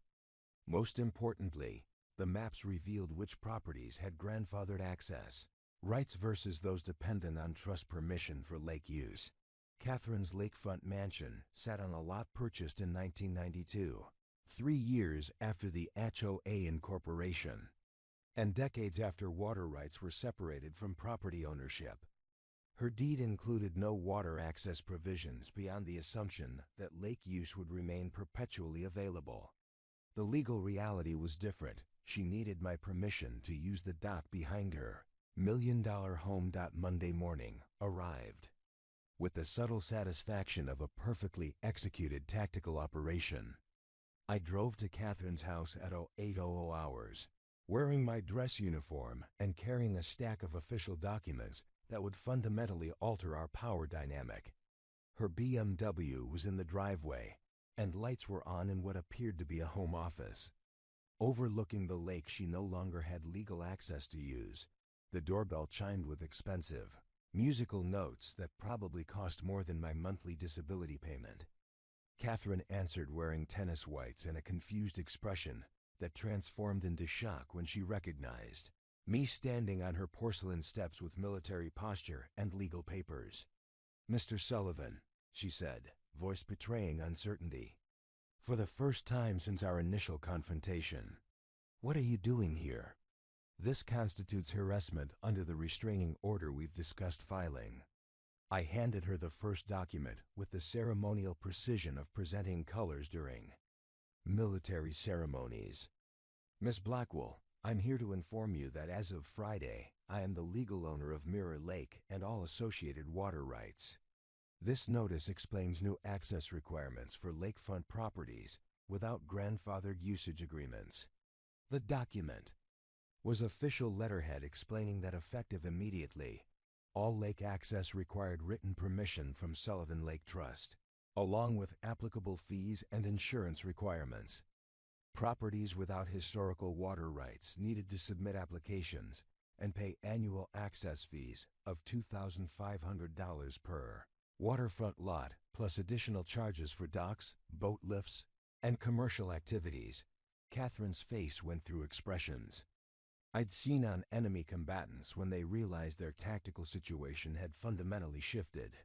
Most importantly, the maps revealed which properties had grandfathered access rights versus those dependent on trust permission for lake use. Catherine's lakefront mansion sat on a lot purchased in 1992, 3 years after the HOA incorporation, and decades after water rights were separated from property ownership. Her deed included no water access provisions beyond the assumption that lake use would remain perpetually available. The legal reality was different. She needed my permission to use the dock behind her. $1 Million Home. Monday morning arrived with the subtle satisfaction of a perfectly executed tactical operation. I drove to Catherine's house at 08:00 hours, wearing my dress uniform and carrying a stack of official documents that would fundamentally alter our power dynamic. Her BMW was in the driveway, and lights were on in what appeared to be a home office. Overlooking the lake she no longer had legal access to use, the doorbell chimed with expensive, musical notes that probably cost more than my monthly disability payment. Catherine answered wearing tennis whites and a confused expression that transformed into shock when she recognized me standing on her porcelain steps with military posture and legal papers. "Mr. Sullivan," she said, voice betraying uncertainty. "For the first time since our initial confrontation, what are you doing here? This constitutes harassment under the restraining order we've discussed filing." I handed her the first document with the ceremonial precision of presenting colors during military ceremonies. "Miss Blackwell, I'm here to inform you that as of Friday, I am the legal owner of Mirror Lake and all associated water rights. This notice explains new access requirements for lakefront properties without grandfathered usage agreements." The document was official letterhead explaining that effective immediately, all lake access required written permission from Sullivan Lake Trust, along with applicable fees and insurance requirements. Properties without historical water rights needed to submit applications and pay annual access fees of $2,500 per waterfront lot, plus additional charges for docks, boat lifts, and commercial activities. Catherine's face went through expressions I'd seen on enemy combatants when they realized their tactical situation had fundamentally shifted.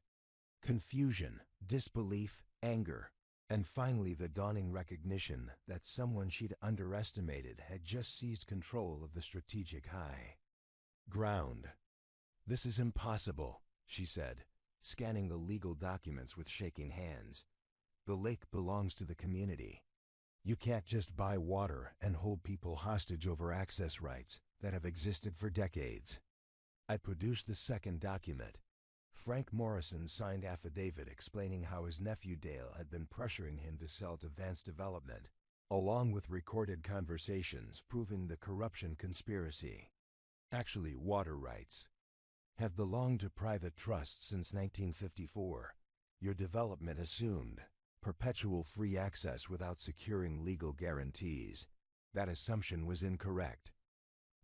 Confusion, disbelief, anger, and finally the dawning recognition that someone she'd underestimated had just seized control of the strategic high ground. "This is impossible," she said, scanning the legal documents with shaking hands. "The lake belongs to the community. You can't just buy water and hold people hostage over access rights that have existed for decades." I produced the second document. Frank Morrison's signed affidavit explaining how his nephew Dale had been pressuring him to sell to Vance Development, along with recorded conversations proving the corruption conspiracy, actually water rights, have belonged to private trusts since 1954. Your development assumed perpetual free access without securing legal guarantees. That assumption was incorrect.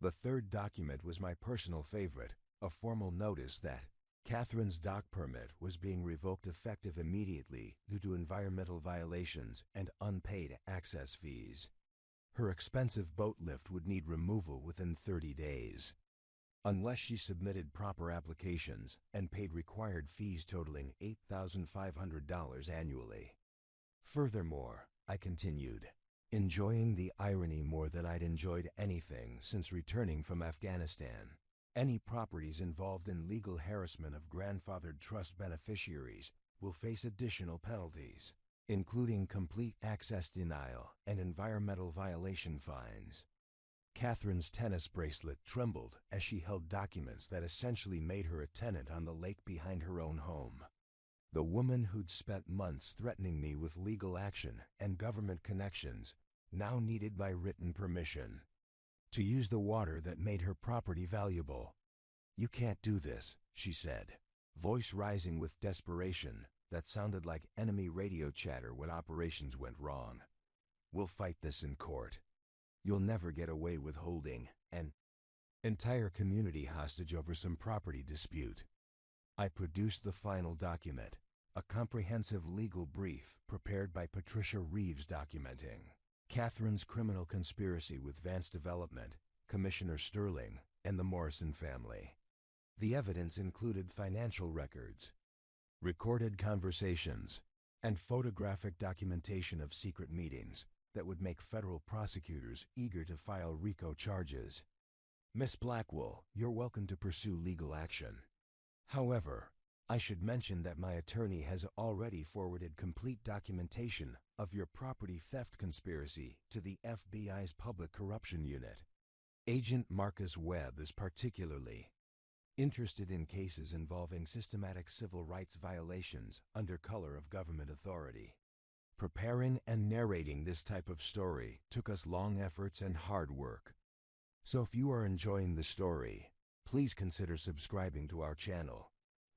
The third document was my personal favorite, a formal notice that Catherine's dock permit was being revoked effective immediately due to environmental violations and unpaid access fees. Her expensive boat lift would need removal within 30 days. Unless she submitted proper applications and paid required fees totaling $8,500 annually. Furthermore, I continued, enjoying the irony more than I'd enjoyed anything since returning from Afghanistan. Any properties involved in legal harassment of grandfathered trust beneficiaries will face additional penalties, including complete access denial and environmental violation fines. Catherine's tennis bracelet trembled as she held documents that essentially made her a tenant on the lake behind her own home. The woman who'd spent months threatening me with legal action and government connections now needed my written permission to use the water that made her property valuable. "You can't do this," she said, voice rising with desperation that sounded like enemy radio chatter when operations went wrong. "We'll fight this in court. You'll never get away with holding an entire community hostage over some property dispute." I produced the final document, a comprehensive legal brief prepared by Patricia Reeves documenting Catherine's criminal conspiracy with Vance Development, Commissioner Sterling, and the Morrison family. The evidence included financial records, recorded conversations, and photographic documentation of secret meetings that would make federal prosecutors eager to file RICO charges. "Miss Blackwell, you're welcome to pursue legal action. However, I should mention that my attorney has already forwarded complete documentation of your property theft conspiracy to the FBI's Public Corruption Unit. Agent Marcus Webb is particularly interested in cases involving systematic civil rights violations under color of government authority. Preparing and narrating this type of story took us long efforts and hard work. So if you are enjoying the story, please consider subscribing to our channel."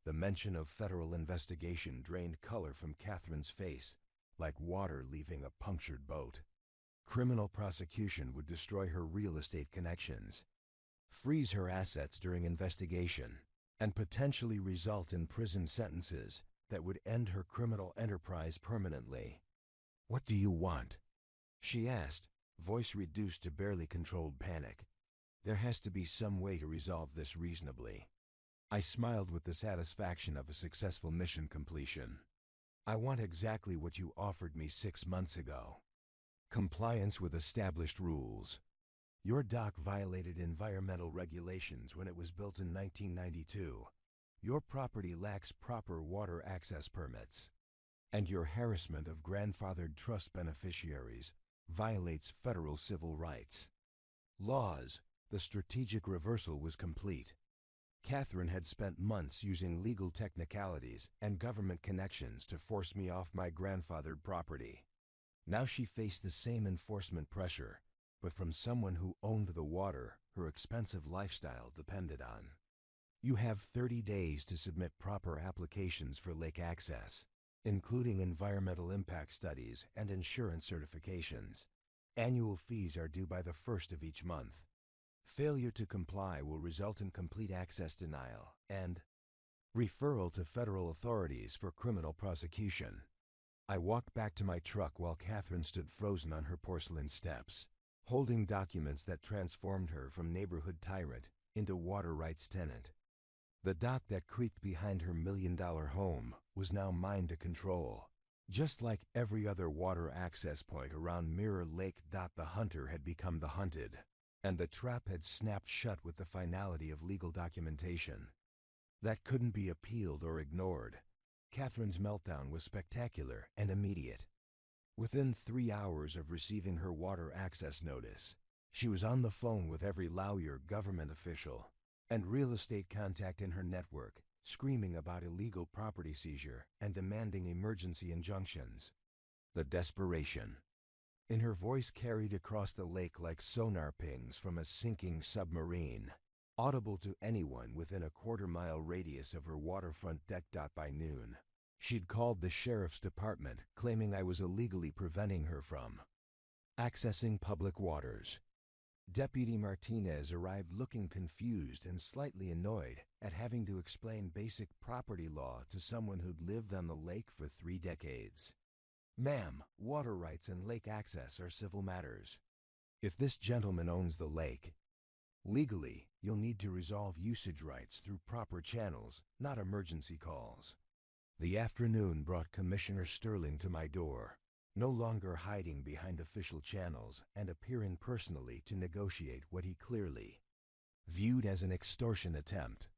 The mention of federal investigation drained color from Catherine's face, like water leaving a punctured boat. Criminal prosecution would destroy her real estate connections, freeze her assets during investigation, and potentially result in prison sentences that would end her criminal enterprise permanently. "What do you want?" she asked, voice reduced to barely controlled panic. There has to be some way to resolve this reasonably. I smiled with the satisfaction of a successful mission completion. I want exactly what you offered me 6 months ago. Compliance with established rules. Your dock violated environmental regulations when it was built in 1992. Your property lacks proper water access permits. And your harassment of grandfathered trust beneficiaries violates federal civil rights. Laws. The strategic reversal was complete. Catherine had spent months using legal technicalities and government connections to force me off my grandfathered property. Now she faced the same enforcement pressure, but from someone who owned the water her expensive lifestyle depended on. You have 30 days to submit proper applications for lake access, including environmental impact studies and insurance certifications. Annual fees are due by the 1st of each month. Failure to comply will result in complete access denial and referral to federal authorities for criminal prosecution. I walked back to my truck while Catherine stood frozen on her porcelain steps, holding documents that transformed her from neighborhood tyrant into water rights tenant. The dock that creaked behind her $1-million home was now mine to control. Just like every other water access point around Mirror Lake. The hunter had become the hunted, and the trap had snapped shut with the finality of legal documentation. That couldn't be appealed or ignored. Catherine's meltdown was spectacular and immediate. Within 3 hours of receiving her water access notice, she was on the phone with every lawyer, government official, and real estate contact in her network, screaming about illegal property seizure and demanding emergency injunctions. The desperation in her voice carried across the lake like sonar pings from a sinking submarine, audible to anyone within a quarter-mile radius of her waterfront deck. By noon, she'd called the sheriff's department, claiming I was illegally preventing her from accessing public waters. Deputy Martinez arrived looking confused and slightly annoyed at having to explain basic property law to someone who'd lived on the lake for 3 decades. Ma'am, water rights and lake access are civil matters. If this gentleman owns the lake, legally, you'll need to resolve usage rights through proper channels, not emergency calls. The afternoon brought Commissioner Sterling to my door, no longer hiding behind official channels and appearing personally to negotiate what he clearly viewed as an extortion attempt.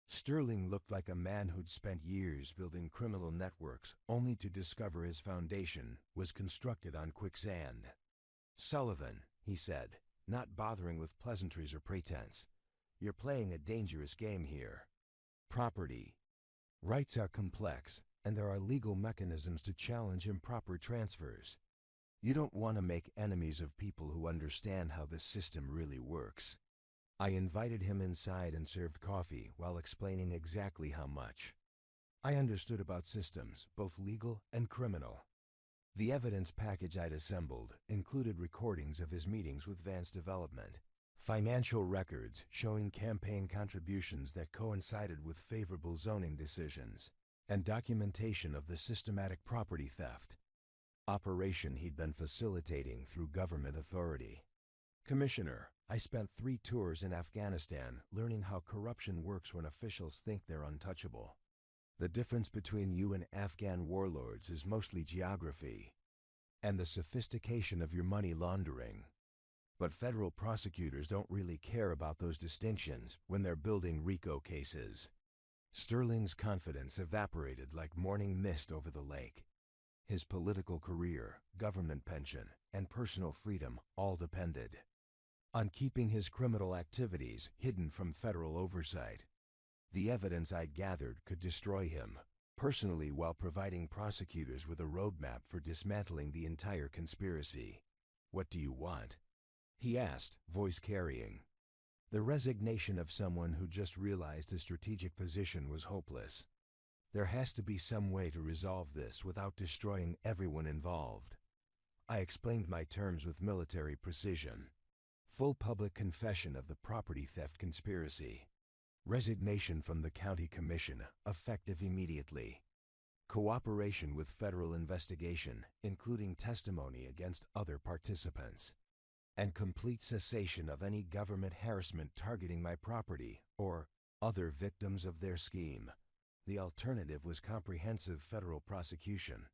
Sterling looked like a man who'd spent years building criminal networks only to discover his foundation was constructed on quicksand. "Sullivan," he said, not bothering with pleasantries or pretense, "you're playing a dangerous game here. Property rights are complex, and there are legal mechanisms to challenge improper transfers. You don't want to make enemies of people who understand how the system really works." I invited him inside and served coffee while explaining exactly how much I understood about systems, both legal and criminal. The evidence package I'd assembled included recordings of his meetings with Vance Development, financial records showing campaign contributions that coincided with favorable zoning decisions, and documentation of the systematic property theft operation he'd been facilitating through government authority. "Commissioner, I spent 3 tours in Afghanistan learning how corruption works when officials think they're untouchable. The difference between you and Afghan warlords is mostly geography and the sophistication of your money laundering. But federal prosecutors don't really care about those distinctions when they're building RICO cases." Sterling's confidence evaporated like morning mist over the lake. His political career, government pension, and personal freedom all depended on keeping his criminal activities hidden from federal oversight. The evidence I'd gathered could destroy him personally while providing prosecutors with a roadmap for dismantling the entire conspiracy. "What do you want?" he asked, voice carrying the resignation of someone who just realized his strategic position was hopeless. "There has to be some way to resolve this without destroying everyone involved." I explained my terms with military precision. Full public confession of the property theft conspiracy. Resignation from the county commission, effective immediately. cooperation with federal investigation, including testimony against other participants, and complete cessation of any government harassment targeting my property or other victims of their scheme. The alternative was comprehensive federal prosecution.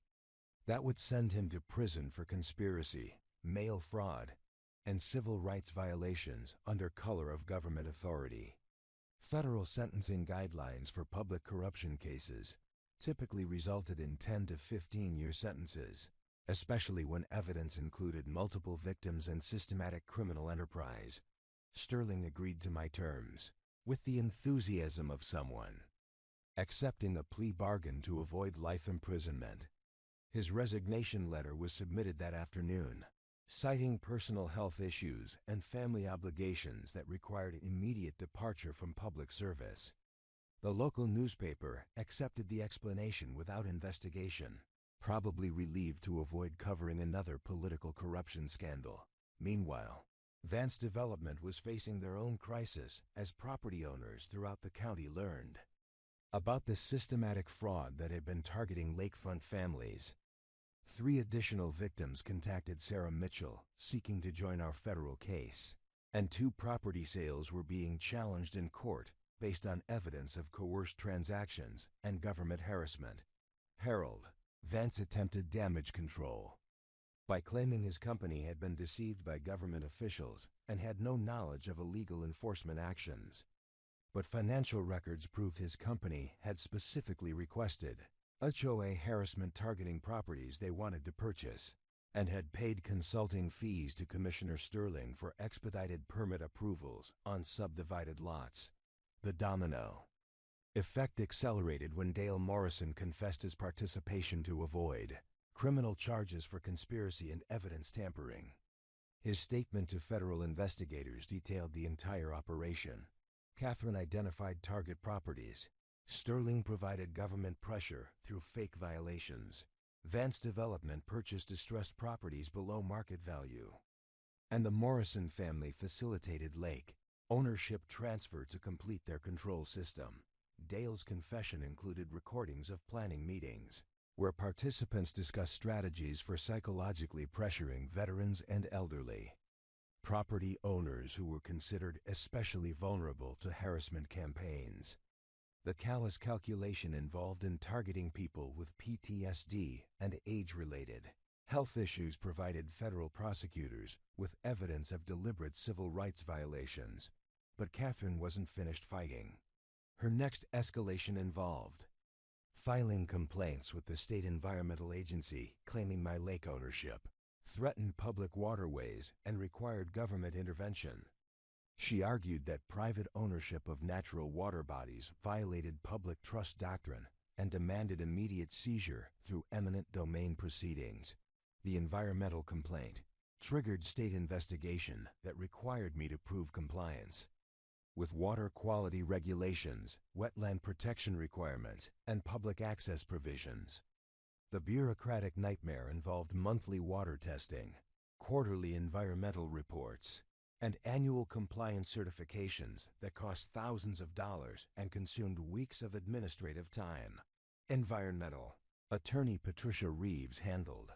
That would send him to prison for conspiracy, mail fraud, and civil rights violations under color of government authority. Federal sentencing guidelines for public corruption cases typically resulted in 10 to 15-year sentences, especially when evidence included multiple victims and systematic criminal enterprise. Sterling agreed to my terms, with the enthusiasm of someone accepting a plea bargain to avoid life imprisonment. His resignation letter was submitted that afternoon, citing personal health issues and family obligations that required immediate departure from public service. The local newspaper accepted the explanation without investigation, probably relieved to avoid covering another political corruption scandal. Meanwhile, Vance Development was facing their own crisis as property owners throughout the county learned about the systematic fraud that had been targeting lakefront families. 3 additional victims contacted Sarah Mitchell, seeking to join our federal case, and 2 property sales were being challenged in court based on evidence of coerced transactions and government harassment. Harold Vance attempted damage control by claiming his company had been deceived by government officials and had no knowledge of illegal enforcement actions. But financial records proved his company had specifically requested HOA harassment targeting properties they wanted to purchase, and had paid consulting fees to Commissioner Sterling for expedited permit approvals on subdivided lots. The domino effect accelerated when Dale Morrison confessed his participation to avoid criminal charges for conspiracy and evidence tampering. His statement to federal investigators detailed the entire operation. Catherine identified target properties. Sterling provided government pressure through fake violations. Vance Development purchased distressed properties below market value. And the Morrison family facilitated lake ownership transfer to complete their control system. Dale's confession included recordings of planning meetings, where participants discussed strategies for psychologically pressuring veterans and elderly property owners who were considered especially vulnerable to harassment campaigns. The callous calculation involved in targeting people with PTSD and age-related health issues provided federal prosecutors with evidence of deliberate civil rights violations. But Catherine wasn't finished fighting. Her next escalation involved filing complaints with the state environmental agency claiming my lake ownership threatened public waterways and required government intervention. She argued that private ownership of natural water bodies violated public trust doctrine and demanded immediate seizure through eminent domain proceedings. The environmental complaint triggered state investigation that required me to prove compliance with water quality regulations, wetland protection requirements, and public access provisions. The bureaucratic nightmare involved monthly water testing, quarterly environmental reports, and annual compliance certifications that cost thousands of dollars and consumed weeks of administrative time. Environmental attorney Patricia Reeves handled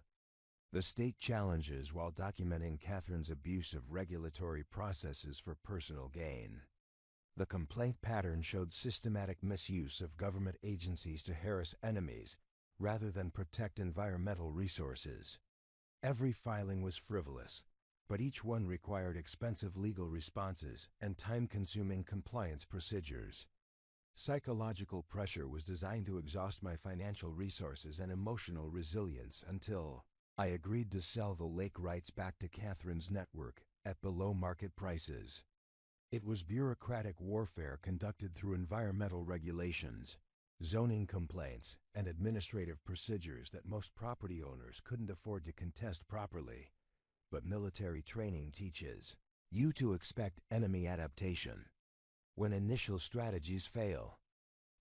the state challenges while documenting Catherine's abuse of regulatory processes for personal gain. The complaint pattern showed systematic misuse of government agencies to harass enemies rather than protect environmental resources. Every filing was frivolous, but each one required expensive legal responses and time-consuming compliance procedures. Psychological pressure was designed to exhaust my financial resources and emotional resilience until I agreed to sell the lake rights back to Catherine's network at below-market prices. It was bureaucratic warfare conducted through environmental regulations, zoning complaints, and administrative procedures that most property owners couldn't afford to contest properly. But military training teaches you to expect enemy adaptation when initial strategies fail.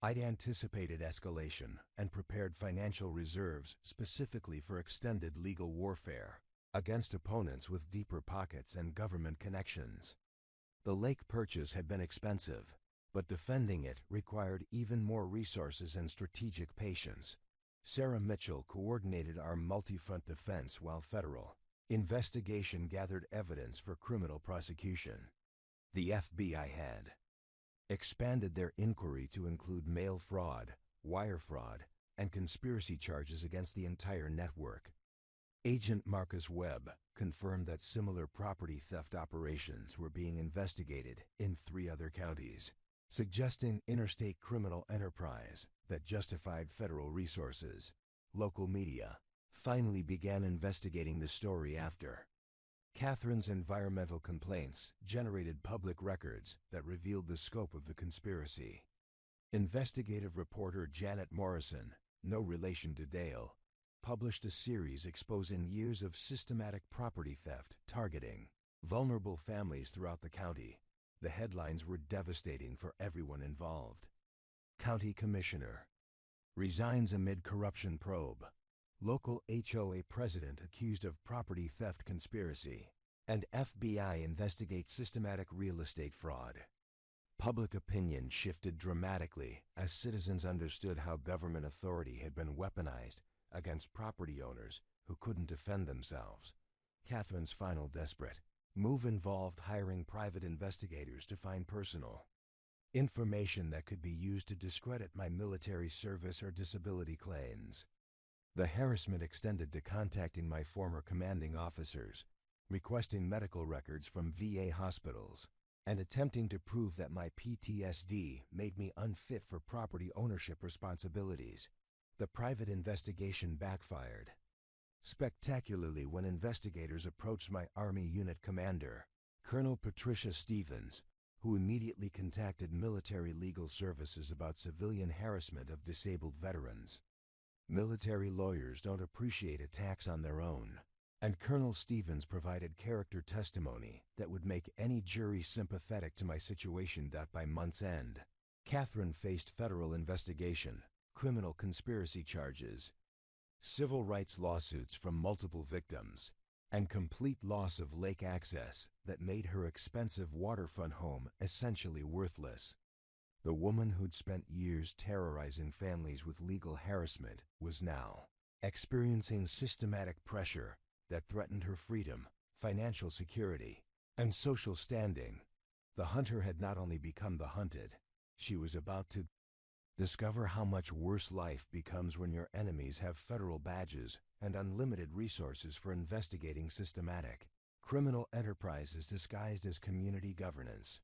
I'd anticipated escalation and prepared financial reserves specifically for extended legal warfare against opponents with deeper pockets and government connections. The lake purchase had been expensive, but defending it required even more resources and strategic patience. Sarah Mitchell coordinated our multi-front defense while federal investigation gathered evidence for criminal prosecution. The FBI had expanded their inquiry to include mail fraud, wire fraud, and conspiracy charges against the entire network. Agent Marcus Webb confirmed that similar property theft operations were being investigated in 3 other counties, suggesting interstate criminal enterprise that justified federal resources. Local media finally began investigating the story after Catherine's environmental complaints generated public records that revealed the scope of the conspiracy. Investigative reporter Janet Morrison, no relation to Dale, published a series exposing years of systematic property theft targeting vulnerable families throughout the county. The headlines were devastating for everyone involved. County Commissioner resigns amid corruption probe. Local HOA president accused of property theft conspiracy. And FBI investigates systematic real estate fraud. Public opinion shifted dramatically as citizens understood how government authority had been weaponized against property owners who couldn't defend themselves. Catherine's final desperate move involved hiring private investigators to find personal information that could be used to discredit my military service or disability claims. The harassment extended to contacting my former commanding officers, requesting medical records from VA hospitals, and attempting to prove that my PTSD made me unfit for property ownership responsibilities. The private investigation backfired spectacularly when investigators approached my Army unit commander, Colonel Patricia Stevens, who immediately contacted military legal services about civilian harassment of disabled veterans. Military lawyers don't appreciate attacks on their own, and Colonel Stevens provided character testimony that would make any jury sympathetic to my situation. By month's end, Catherine faced federal investigation, criminal conspiracy charges, civil rights lawsuits from multiple victims, and complete loss of lake access that made her expensive waterfront home essentially worthless. The woman who'd spent years terrorizing families with legal harassment was now experiencing systematic pressure that threatened her freedom, financial security, and social standing. The hunter had not only become the hunted, she was about to discover how much worse life becomes when your enemies have federal badges and unlimited resources for investigating systematic criminal enterprises disguised as community governance.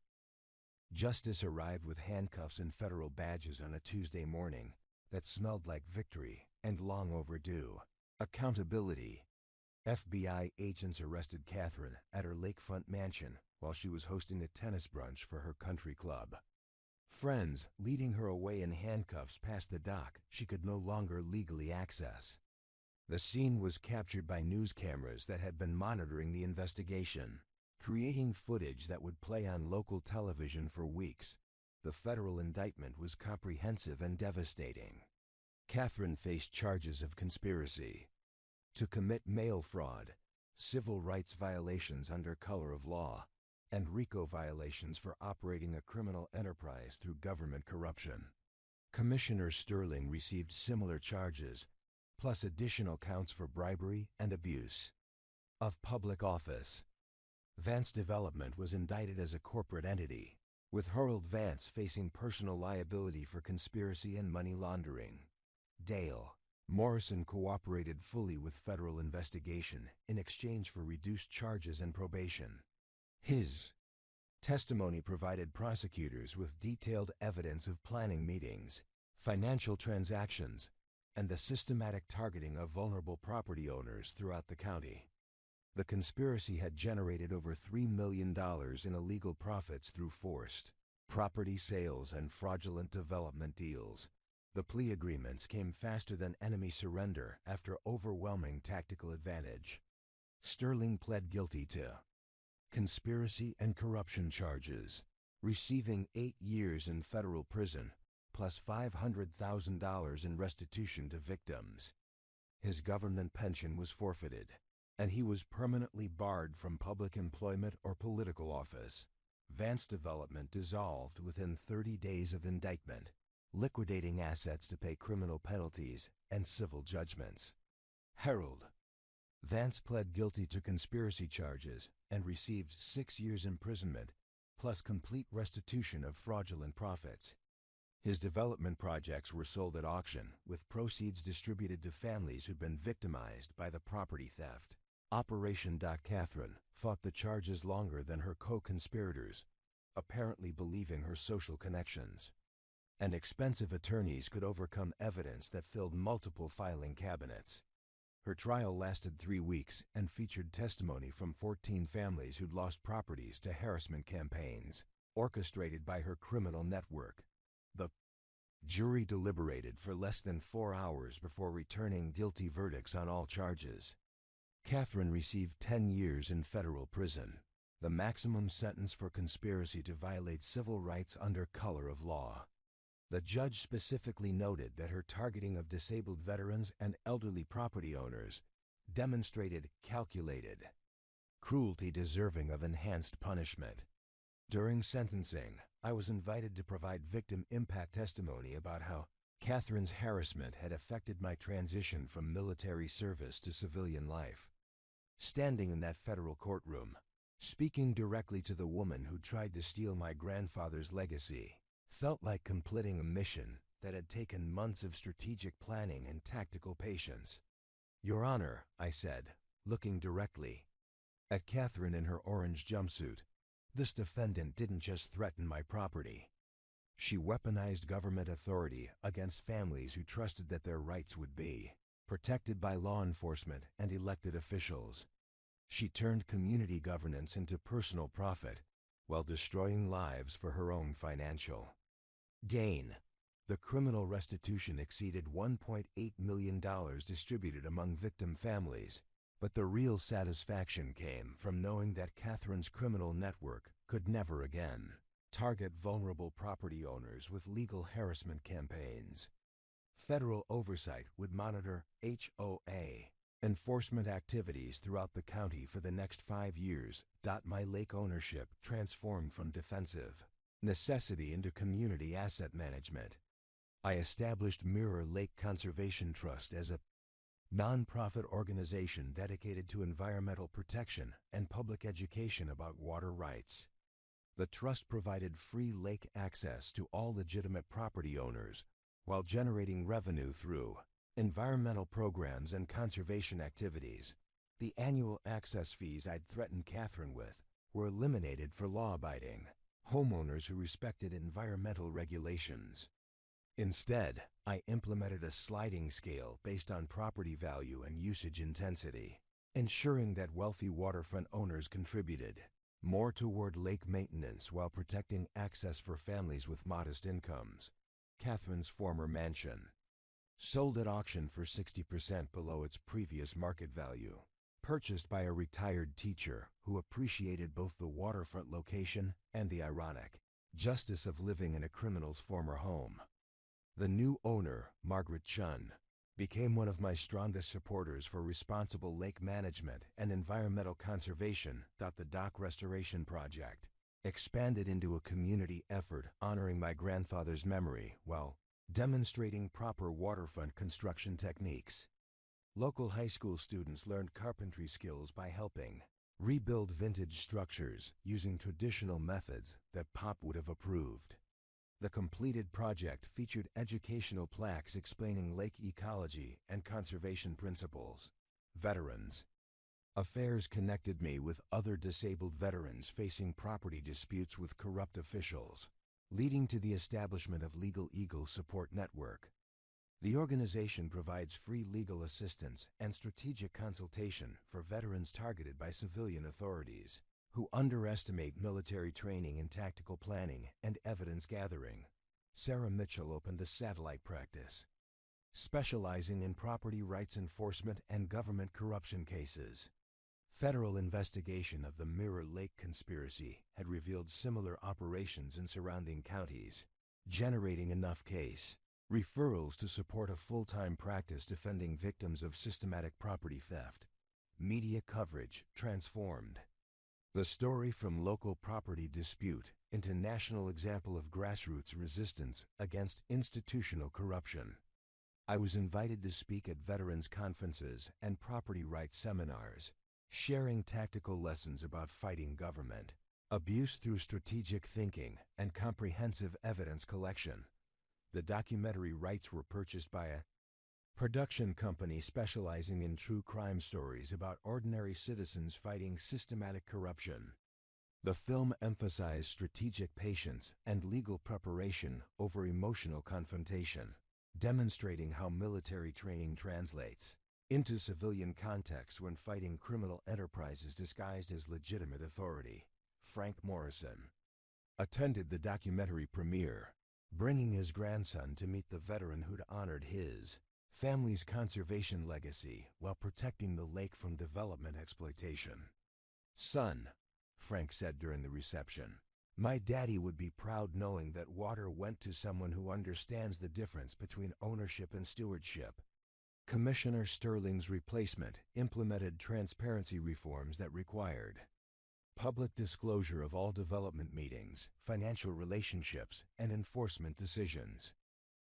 Justice arrived with handcuffs and federal badges on a Tuesday morning that smelled like victory and long overdue. Accountability. FBI agents arrested Catherine at her lakefront mansion while she was hosting a tennis brunch for her country club. Friends leading her away in handcuffs past the dock she could no longer legally access. The scene was captured by news cameras that had been monitoring the investigation, creating footage that would play on local television for weeks. The federal indictment was comprehensive and devastating. Catherine faced charges of conspiracy to commit mail fraud, civil rights violations under color of law, and RICO violations for operating a criminal enterprise through government corruption. Commissioner Sterling received similar charges, plus additional counts for bribery and abuse of public office. Vance Development was indicted as a corporate entity, with Harold Vance facing personal liability for conspiracy and money laundering. Dale Morrison cooperated fully with federal investigation in exchange for reduced charges and probation. His testimony provided prosecutors with detailed evidence of planning meetings, financial transactions, and the systematic targeting of vulnerable property owners throughout the county. The conspiracy had generated over $3 million in illegal profits through forced property sales and fraudulent development deals. The plea agreements came faster than enemy surrender after overwhelming tactical advantage. Sterling pled guilty to conspiracy and corruption charges, receiving 8 years in federal prison, plus $500,000 in restitution to victims. His government pension was forfeited, and he was permanently barred from public employment or political office. Vance Development dissolved within 30 days of indictment, liquidating assets to pay criminal penalties and civil judgments. Harold Vance pled guilty to conspiracy charges and received 6 years imprisonment, plus complete restitution of fraudulent profits. His development projects were sold at auction, with proceeds distributed to families who'd been victimized by the property theft. Operation Catherine fought the charges longer than her co-conspirators, apparently believing her social connections. And expensive attorneys could overcome evidence that filled multiple filing cabinets. Her trial lasted 3 weeks and featured testimony from 14 families who'd lost properties to harassment campaigns, orchestrated by her criminal network. The jury deliberated for less than 4 hours before returning guilty verdicts on all charges. Catherine received 10 years in federal prison, the maximum sentence for conspiracy to violate civil rights under color of law. The judge specifically noted that her targeting of disabled veterans and elderly property owners demonstrated calculated cruelty deserving of enhanced punishment. During sentencing, I was invited to provide victim impact testimony about how Catherine's harassment had affected my transition from military service to civilian life. Standing in that federal courtroom, speaking directly to the woman who tried to steal my grandfather's legacy, felt like completing a mission that had taken months of strategic planning and tactical patience. "Your Honor," I said, looking directly at Catherine in her orange jumpsuit, "this defendant didn't just threaten my property. She weaponized government authority against families who trusted that their rights would be protected by law enforcement and elected officials. She turned community governance into personal profit while destroying lives for her own financial gain." The criminal restitution exceeded $1.8 million distributed among victim families, but the real satisfaction came from knowing that Catherine's criminal network could never again target vulnerable property owners with legal harassment campaigns. Federal oversight would monitor HOA enforcement activities throughout the county for the next 5 years. My lake ownership transformed from defensive necessity into community asset management. I established Mirror Lake Conservation Trust as a nonprofit organization dedicated to environmental protection and public education about water rights. The trust provided free lake access to all legitimate property owners while generating revenue through environmental programs and conservation activities. The annual access fees I'd threatened Catherine with were eliminated for law-abiding homeowners who respected environmental regulations. Instead, I implemented a sliding scale based on property value and usage intensity, ensuring that wealthy waterfront owners contributed more toward lake maintenance while protecting access for families with modest incomes. Catherine's former mansion sold at auction for 60% below its previous market value, purchased by a retired teacher who appreciated both the waterfront location and the ironic justice of living in a criminal's former home. The new owner, Margaret Chun, became one of my strongest supporters for responsible lake management and environmental conservation. The dock restoration project expanded into a community effort honoring my grandfather's memory while demonstrating proper waterfront construction techniques. Local high school students learned carpentry skills by helping rebuild vintage structures using traditional methods that Pop would have approved. The completed project featured educational plaques explaining lake ecology and conservation principles. Veterans affairs connected me with other disabled veterans facing property disputes with corrupt officials, leading to the establishment of Legal Eagle Support Network. The organization provides free legal assistance and strategic consultation for veterans targeted by civilian authorities who underestimate military training and tactical planning and evidence gathering. Sarah Mitchell opened a satellite practice, specializing in property rights enforcement and government corruption cases. Federal investigation of the Mirror Lake conspiracy had revealed similar operations in surrounding counties, generating enough case referrals to support a full-time practice defending victims of systematic property theft. Media coverage transformed the story from local property dispute into national example of grassroots resistance against institutional corruption. I was invited to speak at veterans conferences and property rights seminars, sharing tactical lessons about fighting government abuse through strategic thinking and comprehensive evidence collection. The documentary rights were purchased by a production company specializing in true crime stories about ordinary citizens fighting systematic corruption. The film emphasized strategic patience and legal preparation over emotional confrontation, demonstrating how military training translates into civilian context when fighting criminal enterprises disguised as legitimate authority. Frank Morrison attended the documentary premiere, bringing his grandson to meet the veteran who'd honored his family's conservation legacy while protecting the lake from development exploitation. "Son," Frank said during the reception, "my daddy would be proud knowing that water went to someone who understands the difference between ownership and stewardship." Commissioner Sterling's replacement implemented transparency reforms that required public disclosure of all development meetings, financial relationships, and enforcement decisions.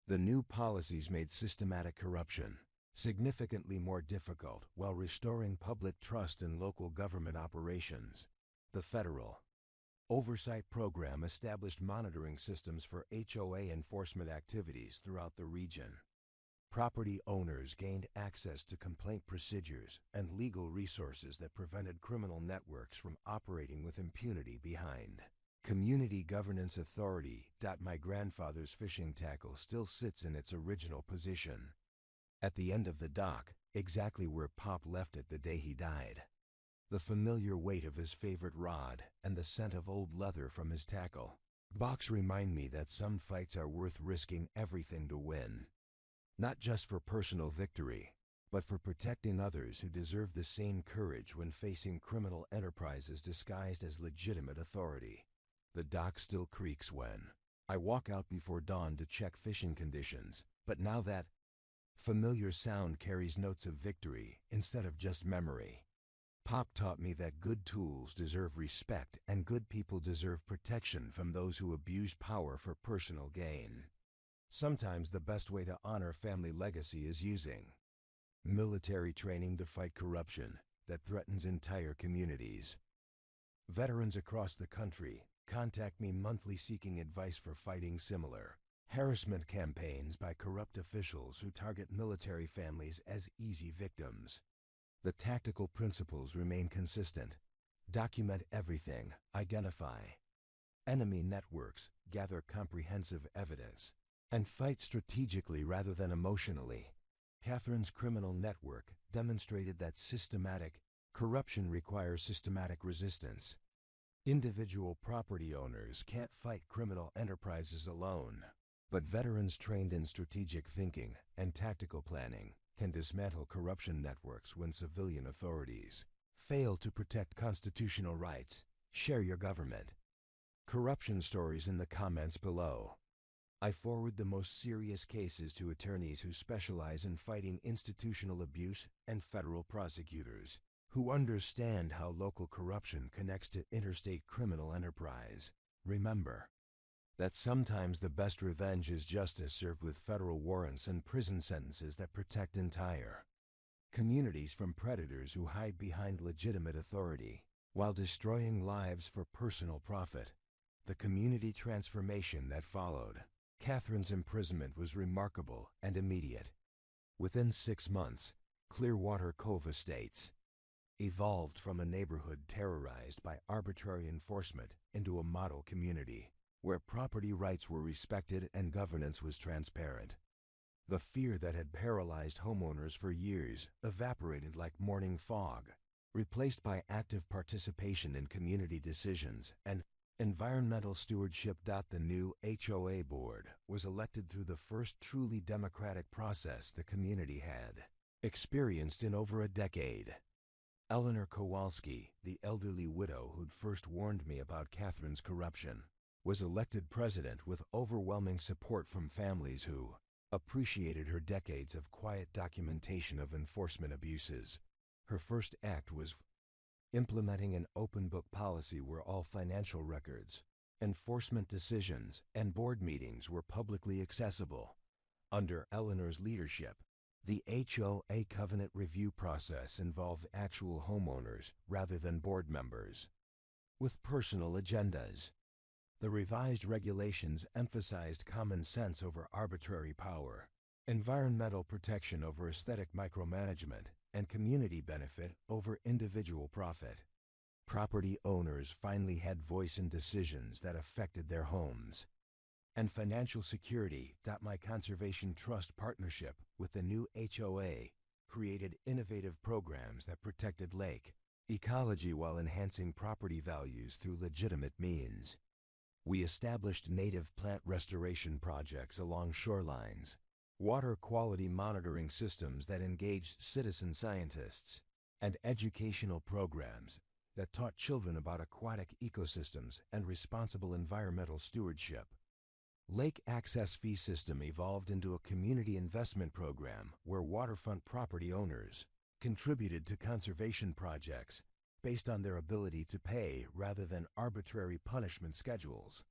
The new policies made systematic corruption significantly more difficult while restoring public trust in local government operations. The federal oversight program established monitoring systems for HOA enforcement activities throughout the region. Property owners gained access to complaint procedures and legal resources that prevented criminal networks from operating with impunity behind Community Governance Authority. My grandfather's fishing tackle still sits in its original position at the end of the dock, exactly where Pop left it the day he died. The familiar weight of his favorite rod and the scent of old leather from his tackle box remind me that some fights are worth risking everything to win. Not just for personal victory, but for protecting others who deserve the same courage when facing criminal enterprises disguised as legitimate authority. The dock still creaks when I walk out before dawn to check fishing conditions, but now that familiar sound carries notes of victory instead of just memory. Pop taught me that good tools deserve respect and good people deserve protection from those who abuse power for personal gain. Sometimes the best way to honor family legacy is using military training to fight corruption that threatens entire communities. Veterans across the country contact me monthly seeking advice for fighting similar harassment campaigns by corrupt officials who target military families as easy victims. The tactical principles remain consistent. Document everything, identify enemy networks, gather comprehensive evidence, and fight strategically rather than emotionally. Catherine's criminal network demonstrated that systematic corruption requires systematic resistance. Individual property owners can't fight criminal enterprises alone, but veterans trained in strategic thinking and tactical planning can dismantle corruption networks when civilian authorities fail to protect constitutional rights. Share your government corruption stories in the comments below. I forward the most serious cases to attorneys who specialize in fighting institutional abuse and federal prosecutors who understand how local corruption connects to interstate criminal enterprise. Remember that sometimes the best revenge is justice served with federal warrants and prison sentences that protect entire communities from predators who hide behind legitimate authority while destroying lives for personal profit. The community transformation that followed Catherine's imprisonment was remarkable and immediate. Within 6 months, Clearwater Cove Estates evolved from a neighborhood terrorized by arbitrary enforcement into a model community where property rights were respected and governance was transparent. The fear that had paralyzed homeowners for years evaporated like morning fog, replaced by active participation in community decisions and environmental stewardship. The new HOA board was elected through the first truly democratic process the community had experienced in over a decade. Eleanor Kowalski, the elderly widow who'd first warned me about Catherine's corruption, was elected president with overwhelming support from families who appreciated her decades of quiet documentation of enforcement abuses. Her first act was implementing an open book policy where all financial records Enforcement decisions and board meetings were publicly accessible. Under Eleanor's leadership, the HOA covenant review process involved actual homeowners rather than board members, with personal agendas. The revised regulations emphasized common sense over arbitrary power, environmental protection over aesthetic micromanagement, and community benefit over individual profit. Property owners finally had voice in decisions that affected their homes. And financial security. My Conservation Trust partnership with the new HOA created innovative programs that protected lake ecology while enhancing property values through legitimate means. We established native plant restoration projects along shorelines, water quality monitoring systems that engaged citizen scientists, and educational programs that taught children about aquatic ecosystems and responsible environmental stewardship. Lake Access Fee System evolved into a community investment program where waterfront property owners contributed to conservation projects based on their ability to pay rather than arbitrary punishment schedules.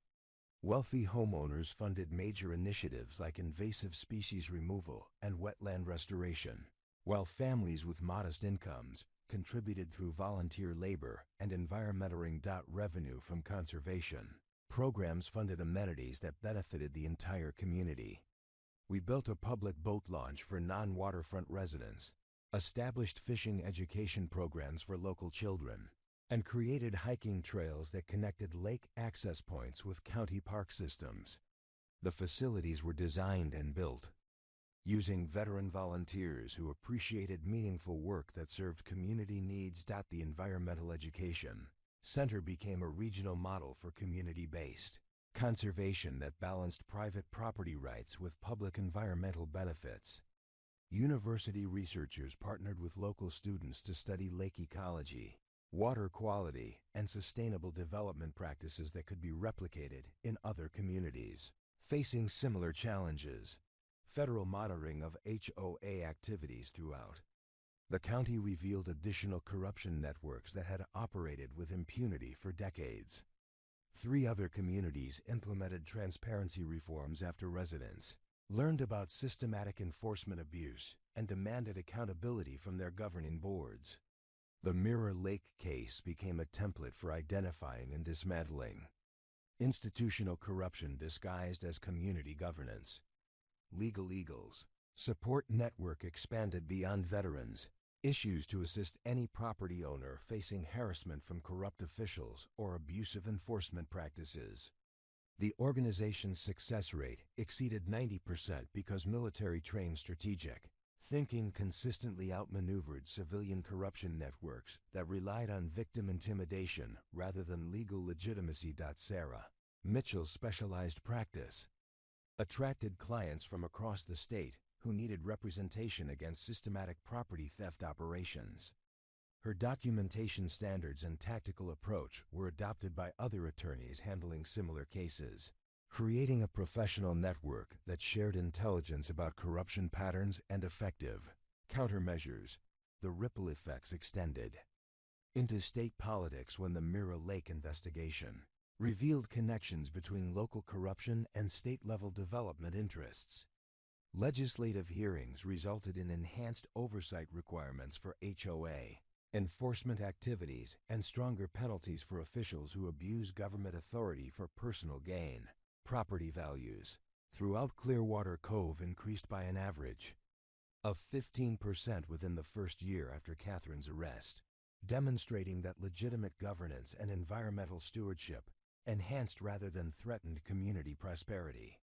Wealthy homeowners funded major initiatives like invasive species removal and wetland restoration, while families with modest incomes contributed through volunteer labor and environmental revenue from conservation. Programs funded amenities that benefited the entire community. We built a public boat launch for non-waterfront residents, established fishing education programs for local children, and created hiking trails that connected lake access points with county park systems. The facilities were designed and built using veteran volunteers who appreciated meaningful work that served community needs. The Environmental Education Center became a regional model for community-based conservation that balanced private property rights with public environmental benefits. University researchers partnered with local students to study lake ecology, water quality, and sustainable development practices that could be replicated in other communities facing similar challenges. Federal monitoring of HOA activities throughout the county revealed additional corruption networks that had operated with impunity for decades. 3 other communities implemented transparency reforms after residents learned about systematic enforcement abuse and demanded accountability from their governing boards. The Mirror Lake case became a template for identifying and dismantling institutional corruption disguised as community governance. Legal Eagles support network expanded beyond veterans, issues to assist any property owner facing harassment from corrupt officials or abusive enforcement practices. The organization's success rate exceeded 90% because military-trained strategic thinking consistently outmaneuvered civilian corruption networks that relied on victim intimidation rather than legal legitimacy. Sarah Mitchell's specialized practice attracted clients from across the state who needed representation against systematic property theft operations. Her documentation standards and tactical approach were adopted by other attorneys handling similar cases, creating a professional network that shared intelligence about corruption patterns and effective countermeasures. The ripple effects extended into state politics when the Mirror Lake investigation revealed connections between local corruption and state-level development interests. Legislative hearings resulted in enhanced oversight requirements for HOA enforcement activities and stronger penalties for officials who abuse government authority for personal gain. Property values throughout Clearwater Cove increased by an average of 15% within the first year after Catherine's arrest, demonstrating that legitimate governance and environmental stewardship enhanced rather than threatened community prosperity.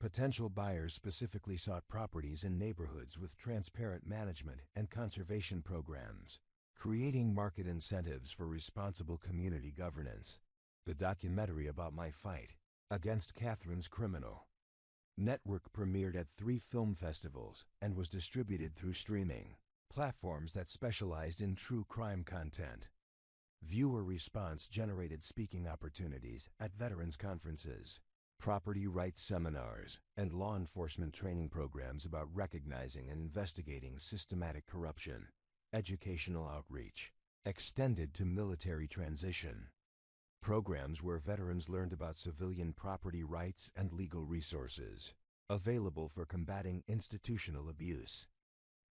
Potential buyers specifically sought properties in neighborhoods with transparent management and conservation programs, creating market incentives for responsible community governance. The documentary about my fight against Catherine's criminal network premiered at 3 film festivals and was distributed through streaming platforms that specialized in true crime content. Viewer response generated speaking opportunities at veterans conferences, property rights seminars, and law enforcement training programs about recognizing and investigating systematic corruption. Educational outreach extended to military transition, programs where veterans learned about civilian property rights and legal resources available for combating institutional abuse.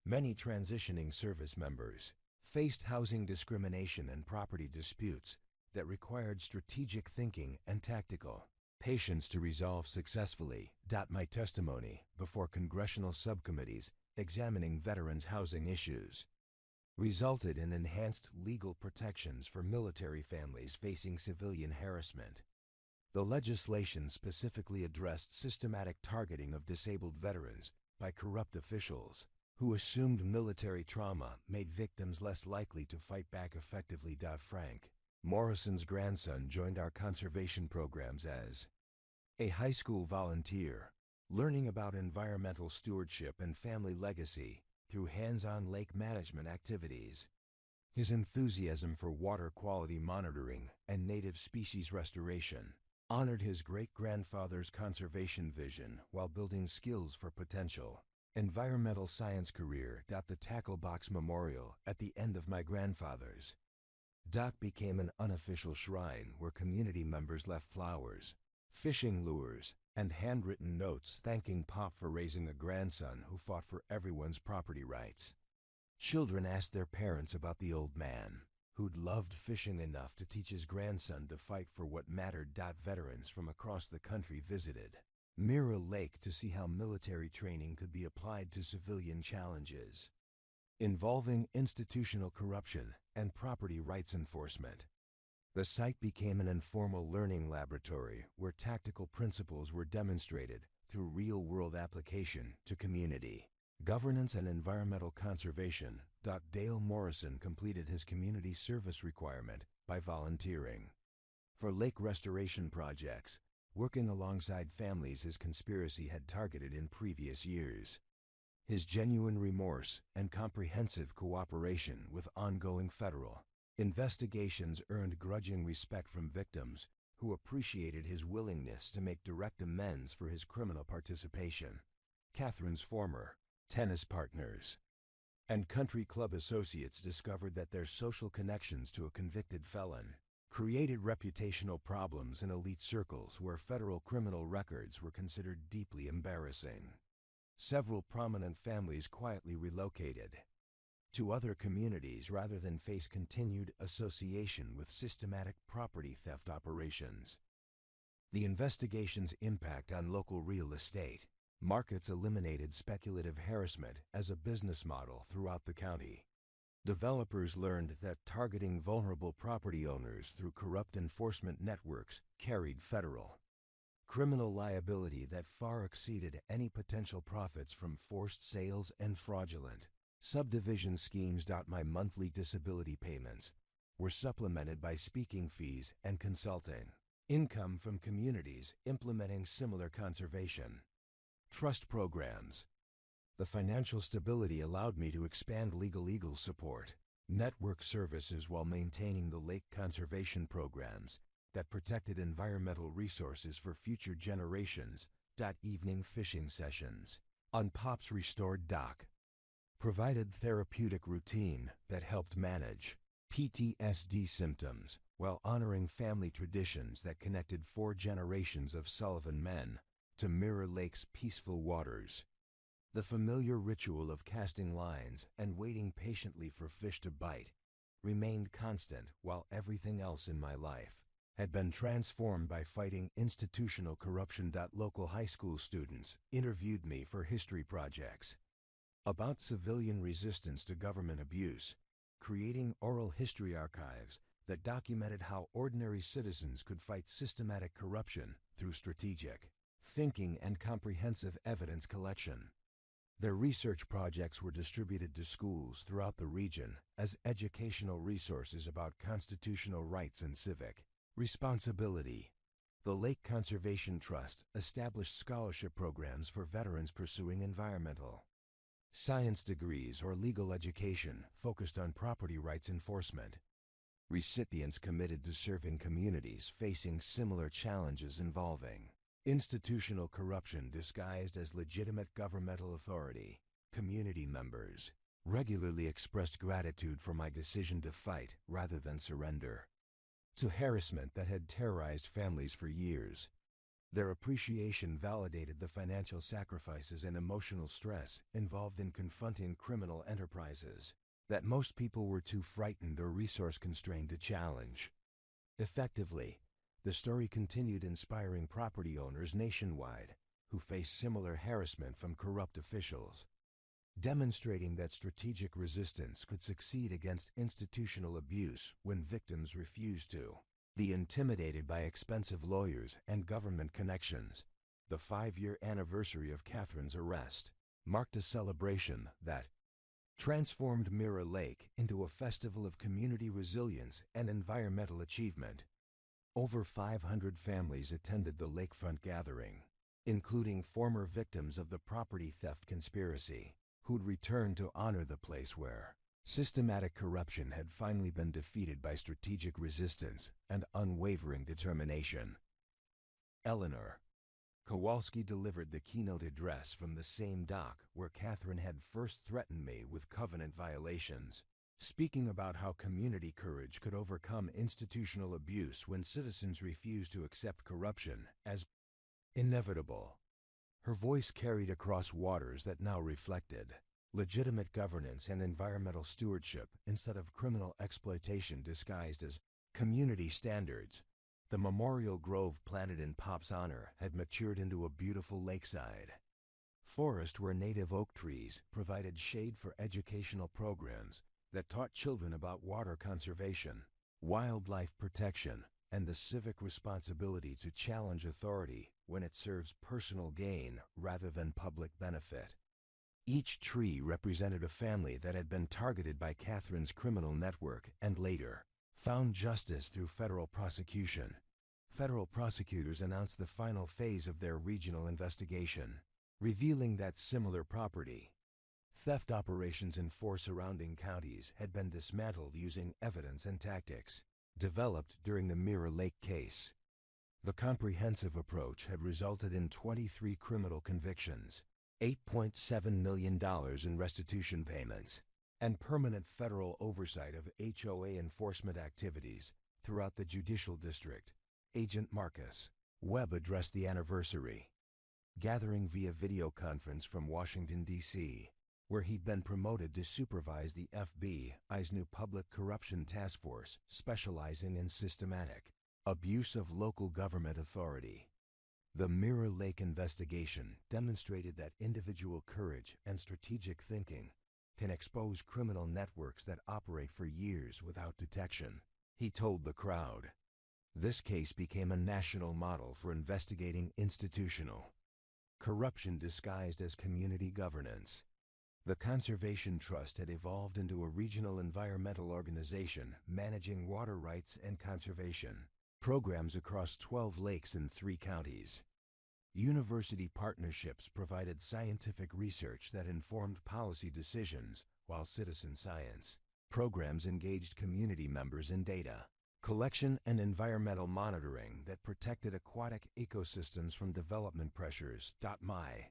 Many transitioning service members faced housing discrimination and property disputes that required strategic thinking and tactical patience to resolve successfully. My testimony before congressional subcommittees examining veterans' housing issues resulted in enhanced legal protections for military families facing civilian harassment. The legislation specifically addressed systematic targeting of disabled veterans by corrupt officials who assumed military trauma made victims less likely to fight back effectively. Frank Morrison's grandson joined our conservation programs as a high school volunteer, learning about environmental stewardship and family legacy through hands-on lake management activities. His enthusiasm for water quality monitoring and native species restoration honored his great-grandfather's conservation vision while building skills for potential environmental science career. The Tackle Box Memorial at the end of my grandfather's became an unofficial shrine where community members left flowers, fishing lures, and handwritten notes thanking Pop for raising a grandson who fought for everyone's property rights. Children asked their parents about the old man, who'd loved fishing enough to teach his grandson to fight for what mattered. Veterans from across the country visited Mirror Lake to see how military training could be applied to civilian challenges involving institutional corruption and property rights enforcement. The site became an informal learning laboratory where tactical principles were demonstrated through real-world application to community governance and environmental conservation. Dale Morrison completed his community service requirement by volunteering for lake restoration projects, working alongside families his conspiracy had targeted in previous years. His genuine remorse and comprehensive cooperation with ongoing federal investigations earned grudging respect from victims who appreciated his willingness to make direct amends for his criminal participation. Catherine's former tennis partners and country club associates discovered that their social connections to a convicted felon created reputational problems in elite circles where federal criminal records were considered deeply embarrassing. Several prominent families quietly relocated to other communities rather than face continued association with systematic property theft operations. The investigation's impact on local real estate markets eliminated speculative harassment as a business model throughout the county. Developers learned that targeting vulnerable property owners through corrupt enforcement networks carried federal criminal liability that far exceeded any potential profits from forced sales and fraudulent subdivision schemes. My monthly disability payments were supplemented by speaking fees and consulting income from communities implementing similar conservation trust programs. The financial stability allowed me to expand legal support network services while maintaining the lake conservation programs that protected environmental resources for future generations. Evening fishing sessions on Pop's restored dock provided therapeutic routine that helped manage PTSD symptoms while honoring family traditions that connected 4 generations of Sullivan men to Mirror Lake's peaceful waters. The familiar ritual of casting lines and waiting patiently for fish to bite remained constant while everything else in my life had been transformed by fighting institutional corruption. Local high school students interviewed me for history projects about civilian resistance to government abuse, creating oral history archives that documented how ordinary citizens could fight systematic corruption through strategic thinking and comprehensive evidence collection. Their research projects were distributed to schools throughout the region as educational resources about constitutional rights and civic responsibility. The Lake Conservation Trust established scholarship programs for veterans pursuing environmental science degrees or legal education focused on property rights enforcement. Recipients committed to serving communities facing similar challenges involving institutional corruption disguised as legitimate governmental authority. Community members regularly expressed gratitude for my decision to fight rather than surrender. to harassment that had terrorized families for years. Their appreciation validated the financial sacrifices and emotional stress involved in confronting criminal enterprises that most people were too frightened or resource-constrained to challenge. Effectively, the story continued inspiring property owners nationwide who face similar harassment from corrupt officials, demonstrating that strategic resistance could succeed against institutional abuse when victims refused to be intimidated by expensive lawyers and government connections. The 5-year anniversary of Catherine's arrest marked a celebration that transformed Mirror Lake into a festival of community resilience and environmental achievement. Over 500 families attended the lakefront gathering, including former victims of the property theft conspiracy, who'd returned to honor the place where systematic corruption had finally been defeated by strategic resistance and unwavering determination. Eleanor Kowalski delivered the keynote address from the same dock where Catherine had first threatened me with covenant violations, speaking about how community courage could overcome institutional abuse when citizens refused to accept corruption as inevitable. Her voice carried across waters that now reflected legitimate governance and environmental stewardship instead of criminal exploitation disguised as community standards. The memorial grove planted in Pop's honor had matured into a beautiful lakeside forest where native oak trees provided shade for educational programs that taught children about water conservation, wildlife protection, and the civic responsibility to challenge authority when it serves personal gain rather than public benefit. Each tree represented a family that had been targeted by Catherine's criminal network and later found justice through federal prosecution. Federal prosecutors announced the final phase of their regional investigation, revealing that similar property theft operations in 4 surrounding counties had been dismantled using evidence and tactics developed during the Mirror Lake case. The comprehensive approach had resulted in 23 criminal convictions, $8.7 million in restitution payments, and permanent federal oversight of HOA enforcement activities throughout the judicial district. Agent Marcus Webb addressed the anniversary gathering via video conference from Washington, D.C., where he'd been promoted to supervise the FBI's new Public Corruption Task Force specializing in systematic abuse of local government authority. The Mirror Lake investigation demonstrated that individual courage and strategic thinking can expose criminal networks that operate for years without detection, he told the crowd. This case became a national model for investigating institutional corruption disguised as community governance. The Conservation Trust had evolved into a regional environmental organization managing water rights and conservation programs across 12 lakes in 3 counties. University partnerships provided scientific research that informed policy decisions, while citizen science programs engaged community members in data collection and environmental monitoring that protected aquatic ecosystems from development pressures. My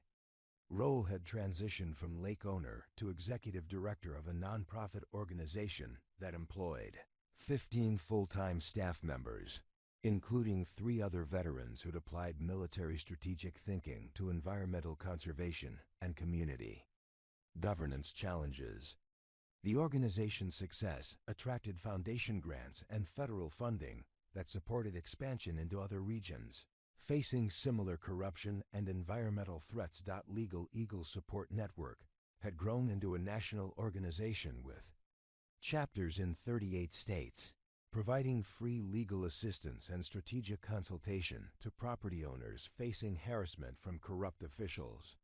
role had transitioned from lake owner to executive director of a nonprofit organization that employed 15 full-time staff members, including 3 other veterans who'd applied military strategic thinking to environmental conservation and community governance challenges. The organization's success attracted foundation grants and federal funding that supported expansion into other regions, facing similar corruption and environmental threats. Legal Eagle Support Network had grown into a national organization with chapters in 38 states, providing free legal assistance and strategic consultation to property owners facing harassment from corrupt officials.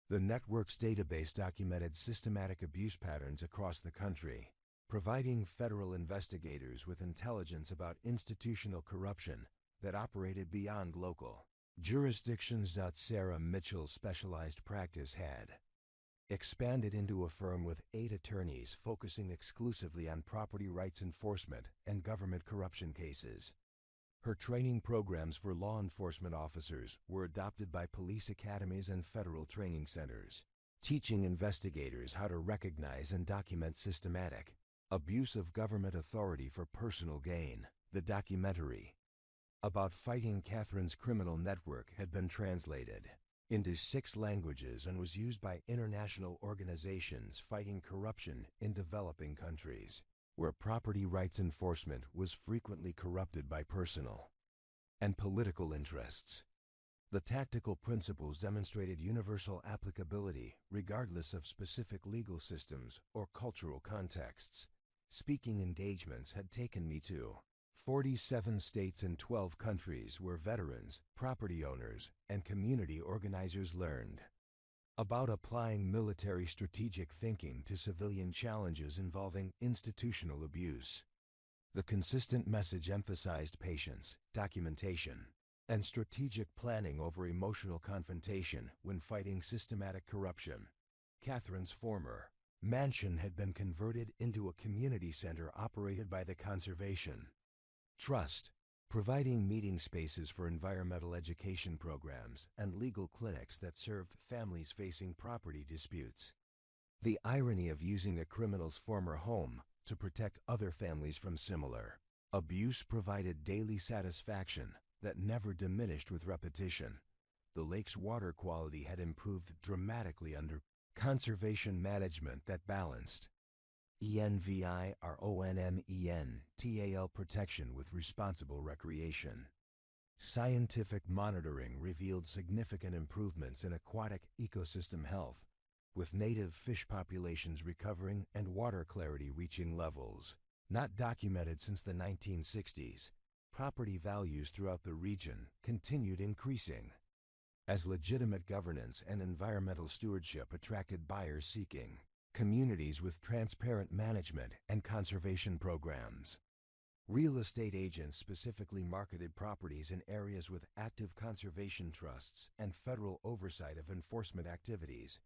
The network's database documented systematic abuse patterns across the country, providing federal investigators with intelligence about institutional corruption that operated beyond local jurisdictions. Sarah Mitchell's specialized practice had expanded into a firm with 8 attorneys focusing exclusively on property rights enforcement and government corruption cases. Her training programs for law enforcement officers were adopted by police academies and federal training centers, teaching investigators how to recognize and document systematic abuse of government authority for personal gain. The documentary about fighting Catherine's criminal network had been translated into 6 languages and was used by international organizations fighting corruption in developing countries, where property rights enforcement was frequently corrupted by personal and political interests. The tactical principles demonstrated universal applicability regardless of specific legal systems or cultural contexts. Speaking engagements had taken me to 47 states and 12 countries where veterans, property owners, and community organizers learned about applying military strategic thinking to civilian challenges involving institutional abuse. The consistent message emphasized patience, documentation, and strategic planning over emotional confrontation when fighting systematic corruption. Catherine's former mansion had been converted into a community center operated by the Conservation Trust, providing meeting spaces for environmental education programs and legal clinics that served families facing property disputes. The irony of using a criminal's former home to protect other families from similar abuse provided daily satisfaction that never diminished with repetition. The lake's water quality had improved dramatically under conservation management that balanced ENVIRONMENTAL protection with responsible recreation. Scientific monitoring revealed significant improvements in aquatic ecosystem health, with native fish populations recovering and water clarity reaching levels not documented since the 1960s. Property values throughout the region continued increasing as legitimate governance and environmental stewardship attracted buyers seeking communities with transparent management and conservation programs. Real estate agents specifically marketed properties in areas with active conservation trusts and federal oversight of enforcement activities.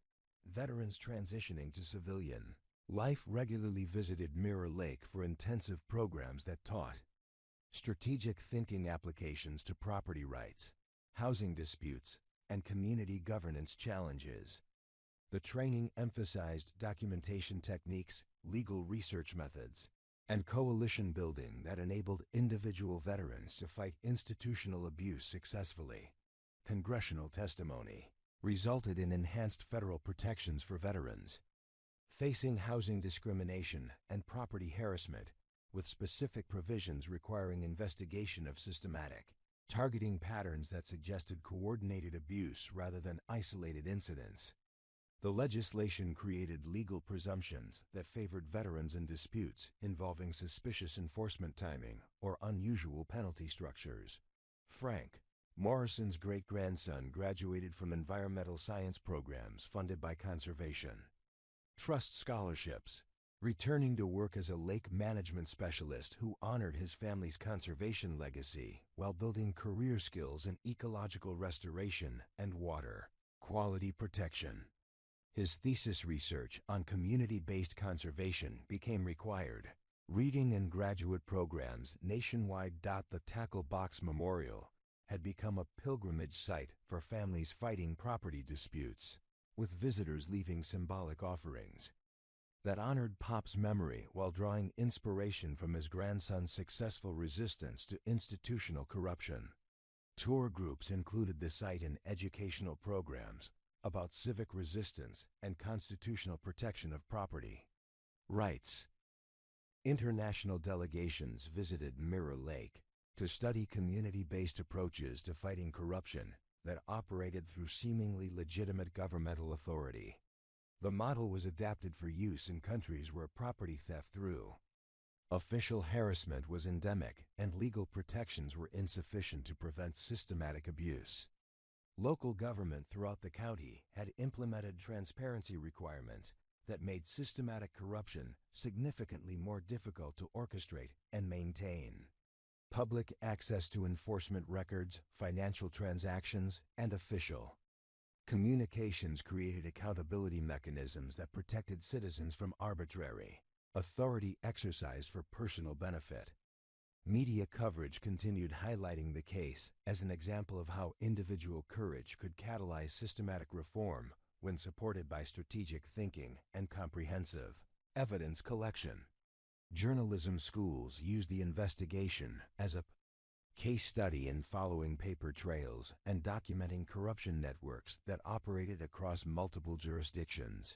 Veterans transitioning to civilian life regularly visited Mirror Lake for intensive programs that taught strategic thinking applications to property rights, housing disputes, and community governance challenges. The training emphasized documentation techniques, legal research methods, and coalition building that enabled individual veterans to fight institutional abuse successfully. Congressional testimony resulted in enhanced federal protections for veterans facing housing discrimination and property harassment, with specific provisions requiring investigation of systematic targeting patterns that suggested coordinated abuse rather than isolated incidents. The legislation created legal presumptions that favored veterans in disputes involving suspicious enforcement timing or unusual penalty structures. Frank Morrison's great-grandson graduated from environmental science programs funded by Conservation Trust scholarships, returning to work as a lake management specialist who honored his family's conservation legacy while building career skills in ecological restoration and water quality protection. His thesis research on community-based conservation became required reading in graduate programs nationwide. The Tackle Box Memorial had become a pilgrimage site for families fighting property disputes, with visitors leaving symbolic offerings that honored Pop's memory while drawing inspiration from his grandson's successful resistance to institutional corruption. Tour groups included the site in educational programs about civic resistance and constitutional protection of property rights. International delegations visited Mirror Lake to study community-based approaches to fighting corruption that operated through seemingly legitimate governmental authority. The model was adapted for use in countries where property theft through official harassment was endemic and legal protections were insufficient to prevent systematic abuse. Local government throughout the county had implemented transparency requirements that made systematic corruption significantly more difficult to orchestrate and maintain. Public access to enforcement records, financial transactions, and official communications created accountability mechanisms that protected citizens from arbitrary authority exercised for personal benefit. Media coverage continued highlighting the case as an example of how individual courage could catalyze systematic reform when supported by strategic thinking and comprehensive evidence collection. Journalism schools use the investigation as a case study in following paper trails and documenting corruption networks that operated across multiple jurisdictions.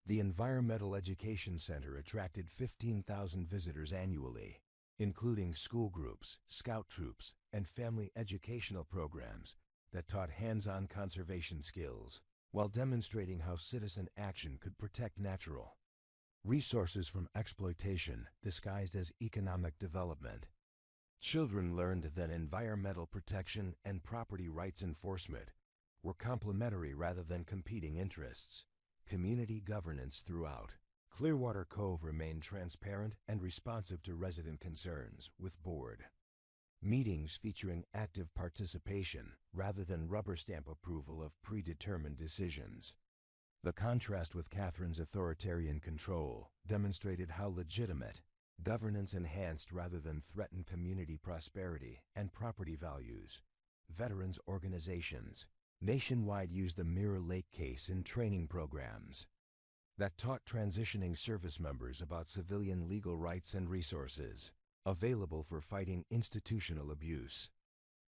The Environmental Education Center attracted 15,000 visitors annually, including school groups, scout troops, and family educational programs that taught hands-on conservation skills, while demonstrating how citizen action could protect natural resources from exploitation disguised as economic development. Children learned that environmental protection and property rights enforcement were complementary rather than competing interests. Community governance throughout Clearwater Cove remained transparent and responsive to resident concerns, with board meetings featuring active participation rather than rubber stamp approval of predetermined decisions. The contrast with Catherine's authoritarian control demonstrated how legitimate governance enhanced rather than threatened community prosperity and property values. Veterans organizations nationwide used the Mirror Lake case in training programs that taught transitioning service members about civilian legal rights and resources available for fighting institutional abuse.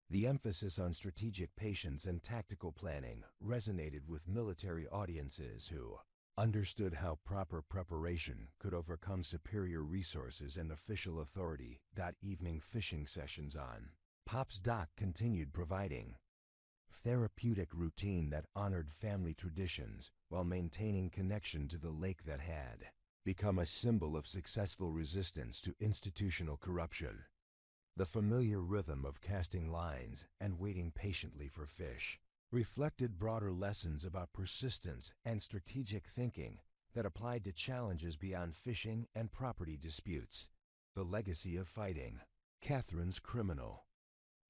The emphasis on strategic patience and tactical planning resonated with military audiences who understood how proper preparation could overcome superior resources and official authority. Evening fishing sessions on Pop's Dock continued providing therapeutic routine that honored family traditions while maintaining connection to the lake that had become a symbol of successful resistance to institutional corruption. The familiar rhythm of casting lines and waiting patiently for fish reflected broader lessons about persistence and strategic thinking that applied to challenges beyond fishing and property disputes. The legacy of fighting Catherine's criminal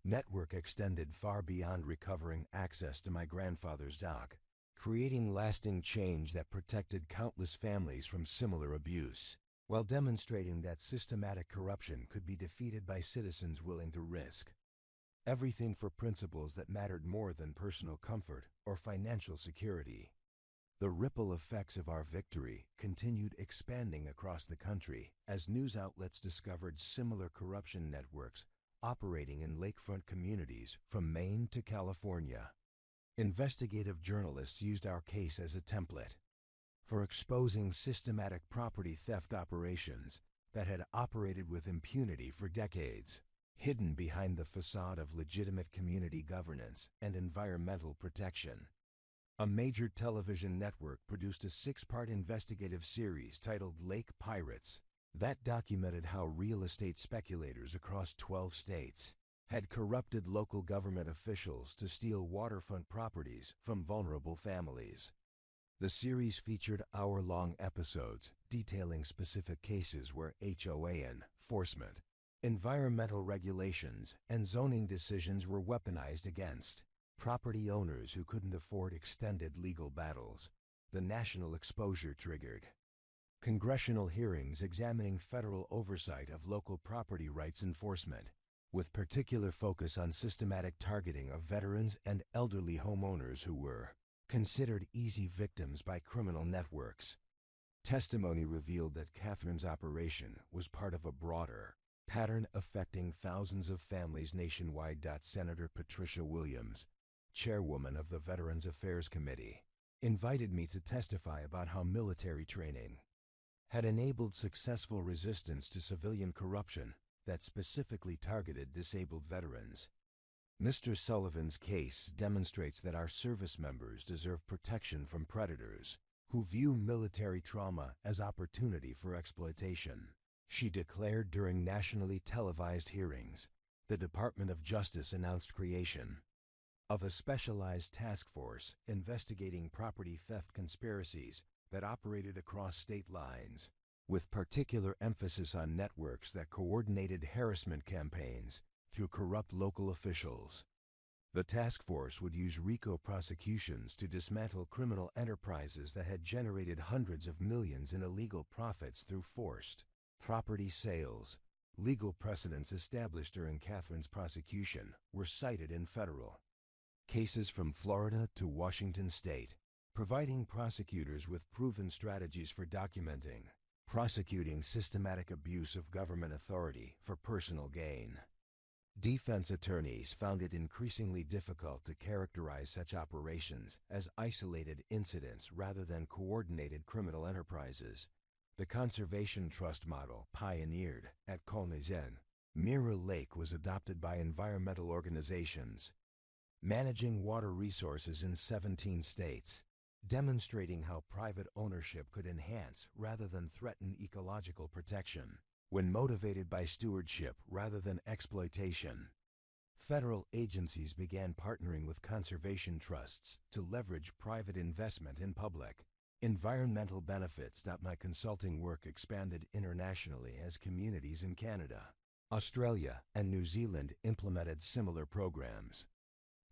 network extended far beyond recovering access to my grandfather's dock, creating lasting change that protected countless families from similar abuse, while demonstrating that systematic corruption could be defeated by citizens willing to risk everything for principles that mattered more than personal comfort or financial security. The ripple effects of our victory continued expanding across the country as news outlets discovered similar corruption networks operating in lakefront communities from Maine to California. Investigative journalists used our case as a template for exposing systematic property theft operations that had operated with impunity for decades, hidden behind the facade of legitimate community governance and environmental protection. A major television network produced a 6-part investigative series titled Lake Pirates that documented how real estate speculators across 12 states had corrupted local government officials to steal waterfront properties from vulnerable families. The series featured hour-long episodes detailing specific cases where HOA enforcement, environmental regulations, and zoning decisions were weaponized against property owners who couldn't afford extended legal battles. The national exposure triggered congressional hearings examining federal oversight of local property rights enforcement, with particular focus on systematic targeting of veterans and elderly homeowners who were considered easy victims by criminal networks. Testimony revealed that Catherine's operation was part of a broader pattern affecting thousands of families nationwide. Senator Patricia Williams, chairwoman of the Veterans Affairs Committee, invited me to testify about how military training had enabled successful resistance to civilian corruption that specifically targeted disabled veterans. Mr. Sullivan's case demonstrates that our service members deserve protection from predators who view military trauma as opportunity for exploitation. She declared during nationally televised hearings, the Department of Justice announced creation of a specialized task force investigating property theft conspiracies that operated across state lines, with particular emphasis on networks that coordinated harassment campaigns through corrupt local officials. The task force would use RICO prosecutions to dismantle criminal enterprises that had generated hundreds of millions in illegal profits through forced property sales. Legal precedents established during Catherine's prosecution were cited in federal cases from Florida to Washington state, providing prosecutors with proven strategies for documenting prosecuting systematic abuse of government authority for personal gain. Defense attorneys found it increasingly difficult to characterize such operations as isolated incidents rather than coordinated criminal enterprises. The conservation trust model, pioneered at Colnizen, Mirror Lake, was adopted by environmental organizations, managing water resources in 17 states, demonstrating how private ownership could enhance rather than threaten ecological protection when motivated by stewardship rather than exploitation. Federal agencies began partnering with conservation trusts to leverage private investment in public environmental benefits. My consulting work expanded internationally as communities in Canada, Australia, and New Zealand implemented similar programs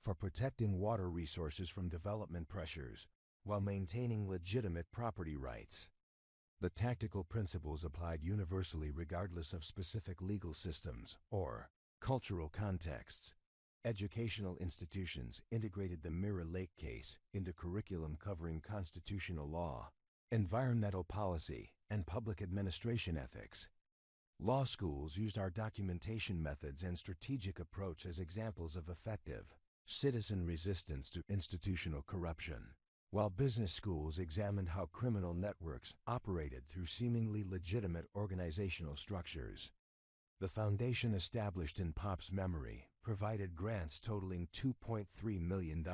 for protecting water resources from development pressures while maintaining legitimate property rights. The tactical principles applied universally regardless of specific legal systems or cultural contexts. Educational institutions integrated the Mirror Lake case into curriculum covering constitutional law, environmental policy, and public administration ethics. Law schools used our documentation methods and strategic approach as examples of effective citizen resistance to institutional corruption, while business schools examined how criminal networks operated through seemingly legitimate organizational structures. The foundation established in Pop's memory provided grants totaling $2.3 million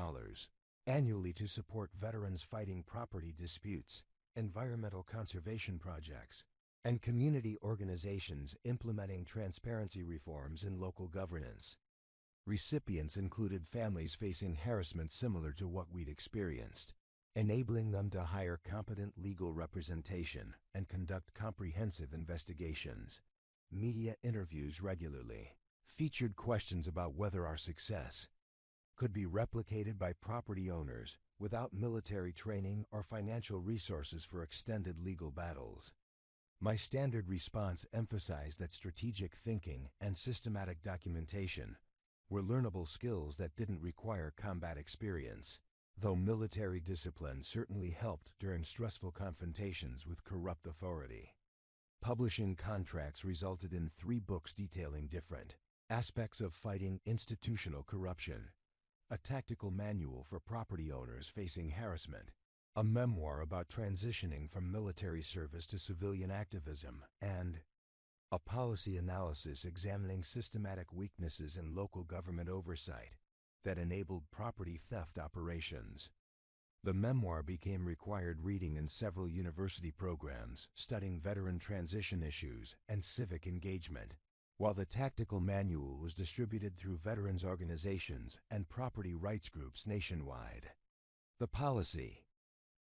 annually to support veterans fighting property disputes, environmental conservation projects, and community organizations implementing transparency reforms in local governance. Recipients included families facing harassment similar to what we'd experienced, enabling them to hire competent legal representation and conduct comprehensive investigations. Media interviews regularly featured questions about whether our success could be replicated by property owners without military training or financial resources for extended legal battles. My standard response emphasized that strategic thinking and systematic documentation were learnable skills that didn't require combat experience, though military discipline certainly helped during stressful confrontations with corrupt authority. Publishing contracts resulted in 3 books detailing different aspects of fighting institutional corruption: a tactical manual for property owners facing harassment, a memoir about transitioning from military service to civilian activism, and a policy analysis examining systematic weaknesses in local government oversight that enabled property theft operations. The memoir became required reading in several university programs studying veteran transition issues and civic engagement, while the tactical manual was distributed through veterans organizations and property rights groups nationwide. The policy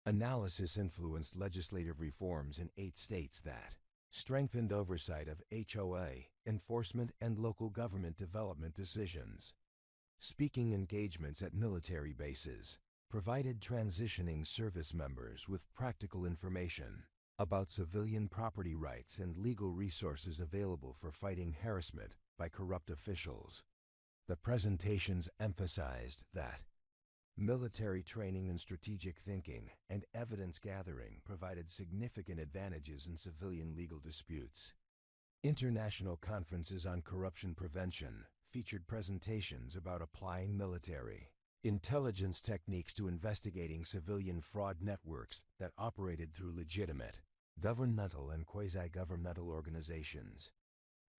analysis influenced legislative reforms in 8 states that strengthened oversight of HOA enforcement and local government development decisions. Speaking engagements at military bases provided transitioning service members with practical information about civilian property rights and legal resources available for fighting harassment by corrupt officials. The presentations emphasized that military training in strategic thinking and evidence gathering provided significant advantages in civilian legal disputes. International conferences on corruption prevention featured presentations about applying military intelligence techniques to investigating civilian fraud networks that operated through legitimate governmental and quasi-governmental organizations.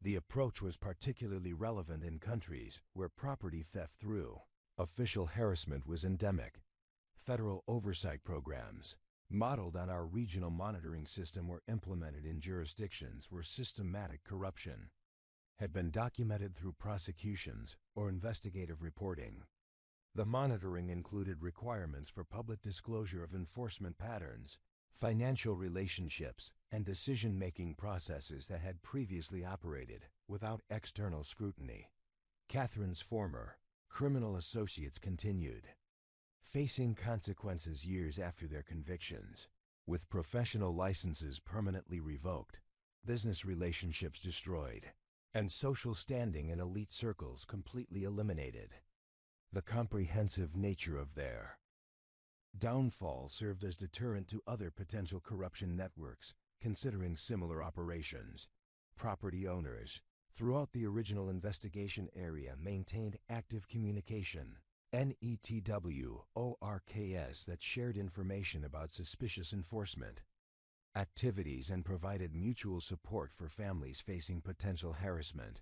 The approach was particularly relevant in countries where property theft through official harassment was endemic. Federal oversight programs, modeled on our regional monitoring system, were implemented in jurisdictions where systematic corruption had been documented through prosecutions or investigative reporting. The monitoring included requirements for public disclosure of enforcement patterns, financial relationships, and decision-making processes that had previously operated without external scrutiny. Catherine's former criminal associates continued facing consequences years after their convictions, with professional licenses permanently revoked, business relationships destroyed, and social standing in elite circles completely eliminated. The comprehensive nature of their downfall served as deterrent to other potential corruption networks considering similar operations. Property owners throughout the original investigation area maintained active communication, NETWORKs, that shared information about suspicious enforcement activities and provided mutual support for families facing potential harassment.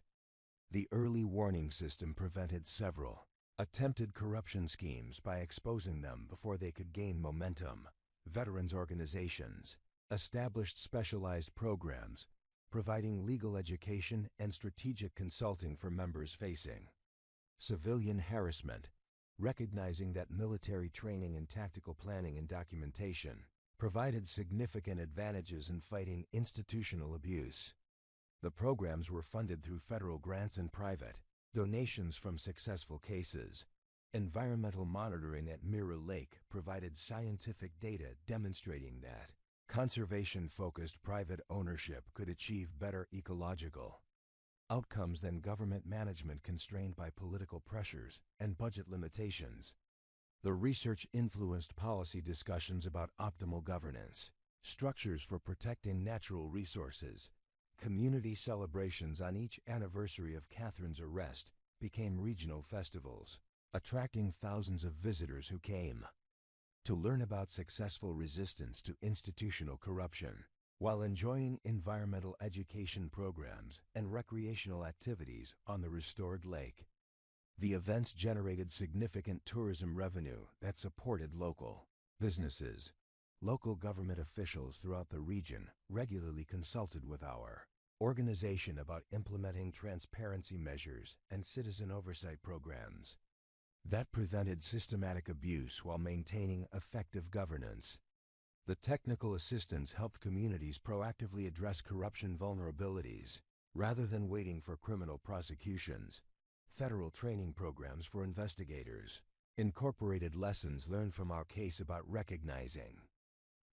The early warning system prevented several attempted corruption schemes by exposing them before they could gain momentum. Veterans organizations established specialized programs providing legal education and strategic consulting for members facing civilian harassment, recognizing that military training in tactical planning and documentation provided significant advantages in fighting institutional abuse. The programs were funded through federal grants and private donations from successful cases. Environmental monitoring at Mirror Lake provided scientific data demonstrating that conservation-focused private ownership could achieve better ecological outcomes than government management constrained by political pressures and budget limitations. The research influenced policy discussions about optimal governance, structures for protecting natural resources. Community celebrations on each anniversary of Catherine's arrest became regional festivals, attracting thousands of visitors who came to learn about successful resistance to institutional corruption, while enjoying environmental education programs and recreational activities on the restored lake. The events generated significant tourism revenue that supported local businesses. Local government officials throughout the region regularly consulted with our organization about implementing transparency measures and citizen oversight programs that prevented systematic abuse while maintaining effective governance. The technical assistance helped communities proactively address corruption vulnerabilities rather than waiting for criminal prosecutions. Federal training programs for investigators incorporated lessons learned from our case about recognizing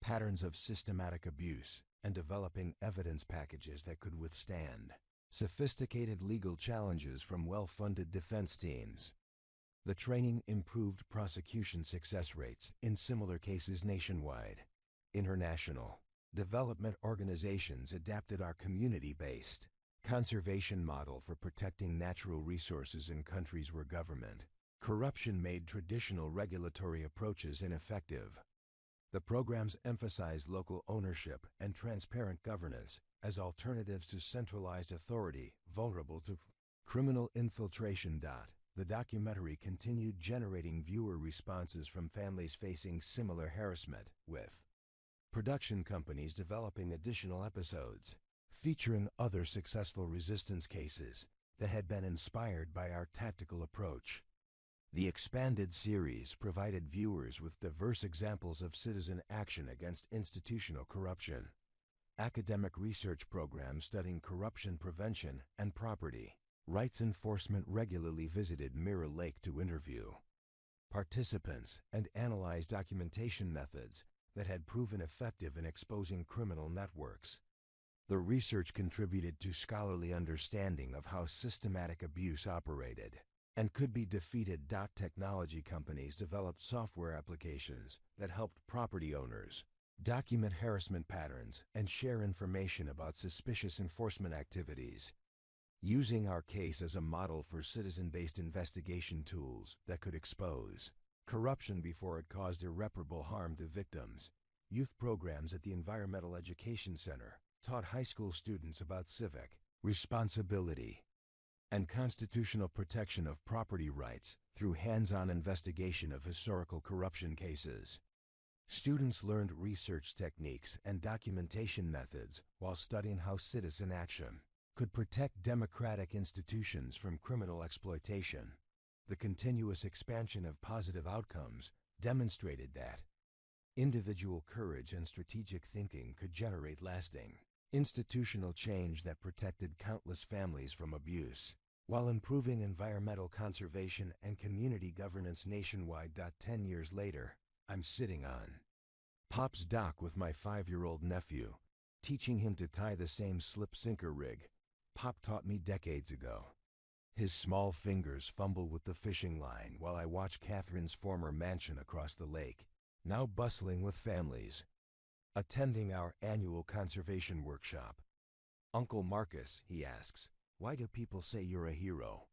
patterns of systematic abuse and developing evidence packages that could withstand sophisticated legal challenges from well-funded defense teams. The training improved prosecution success rates in similar cases nationwide. International development organizations adapted our community-based conservation model for protecting natural resources in countries where government corruption made traditional regulatory approaches ineffective. The programs emphasized local ownership and transparent governance as alternatives to centralized authority vulnerable to criminal infiltration. The documentary continued generating viewer responses from families facing similar harassment, with production companies developing additional episodes featuring other successful resistance cases that had been inspired by our tactical approach. The expanded series provided viewers with diverse examples of citizen action against institutional corruption. Academic research programs studying corruption prevention and property rights enforcement regularly visited Mirror Lake to interview participants and analyze documentation methods that had proven effective in exposing criminal networks. The research contributed to scholarly understanding of how systematic abuse operated and could be defeated. Technology companies developed software applications that helped property owners document harassment patterns and share information about suspicious enforcement activities. Using our case as a model for citizen-based investigation tools that could expose corruption before it caused irreparable harm to victims, youth programs at the Environmental Education Center taught high school students about civic responsibility and constitutional protection of property rights through hands-on investigation of historical corruption cases. Students learned research techniques and documentation methods while studying how citizen action could protect democratic institutions from criminal exploitation. The continuous expansion of positive outcomes demonstrated that individual courage and strategic thinking could generate lasting institutional change that protected countless families from abuse, while improving environmental conservation and community governance nationwide. 10 years later, I'm sitting on Pop's dock with my 5-year-old nephew, teaching him to tie the same slip-sinker rig Pop taught me decades ago. His small fingers fumble with the fishing line while I watch Catherine's former mansion across the lake, now bustling with families attending our annual conservation workshop. Uncle Marcus, he asks, why do people say you're a hero?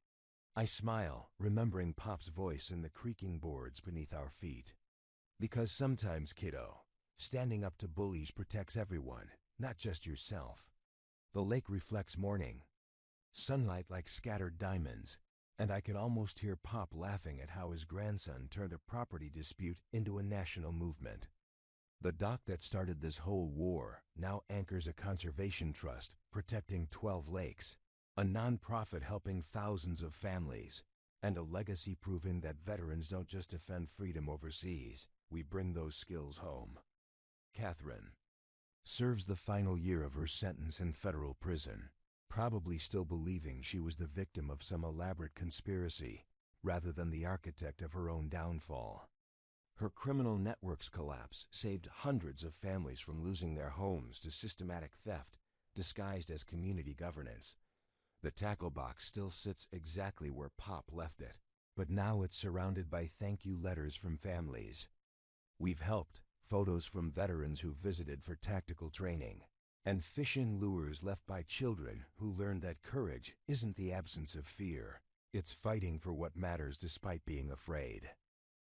I smile, remembering Pop's voice in the creaking boards beneath our feet. Because sometimes, kiddo, standing up to bullies protects everyone, not just yourself. The lake reflects morning, sunlight like scattered diamonds, and I could almost hear Pop laughing at how his grandson turned a property dispute into a national movement. The dock that started this whole war now anchors a conservation trust protecting 12 lakes, a nonprofit helping thousands of families, and a legacy proving that veterans don't just defend freedom overseas, we bring those skills home. Catherine serves the final year of her sentence in federal prison, probably still believing she was the victim of some elaborate conspiracy rather than the architect of her own downfall. Her criminal network's collapse saved hundreds of families from losing their homes to systematic theft disguised as community governance. The tackle box still sits exactly where Pop left it, but now it's surrounded by thank you letters from families we've helped, photos from veterans who visited for tactical training, and fishing lures left by children who learned that courage isn't the absence of fear, it's fighting for what matters despite being afraid.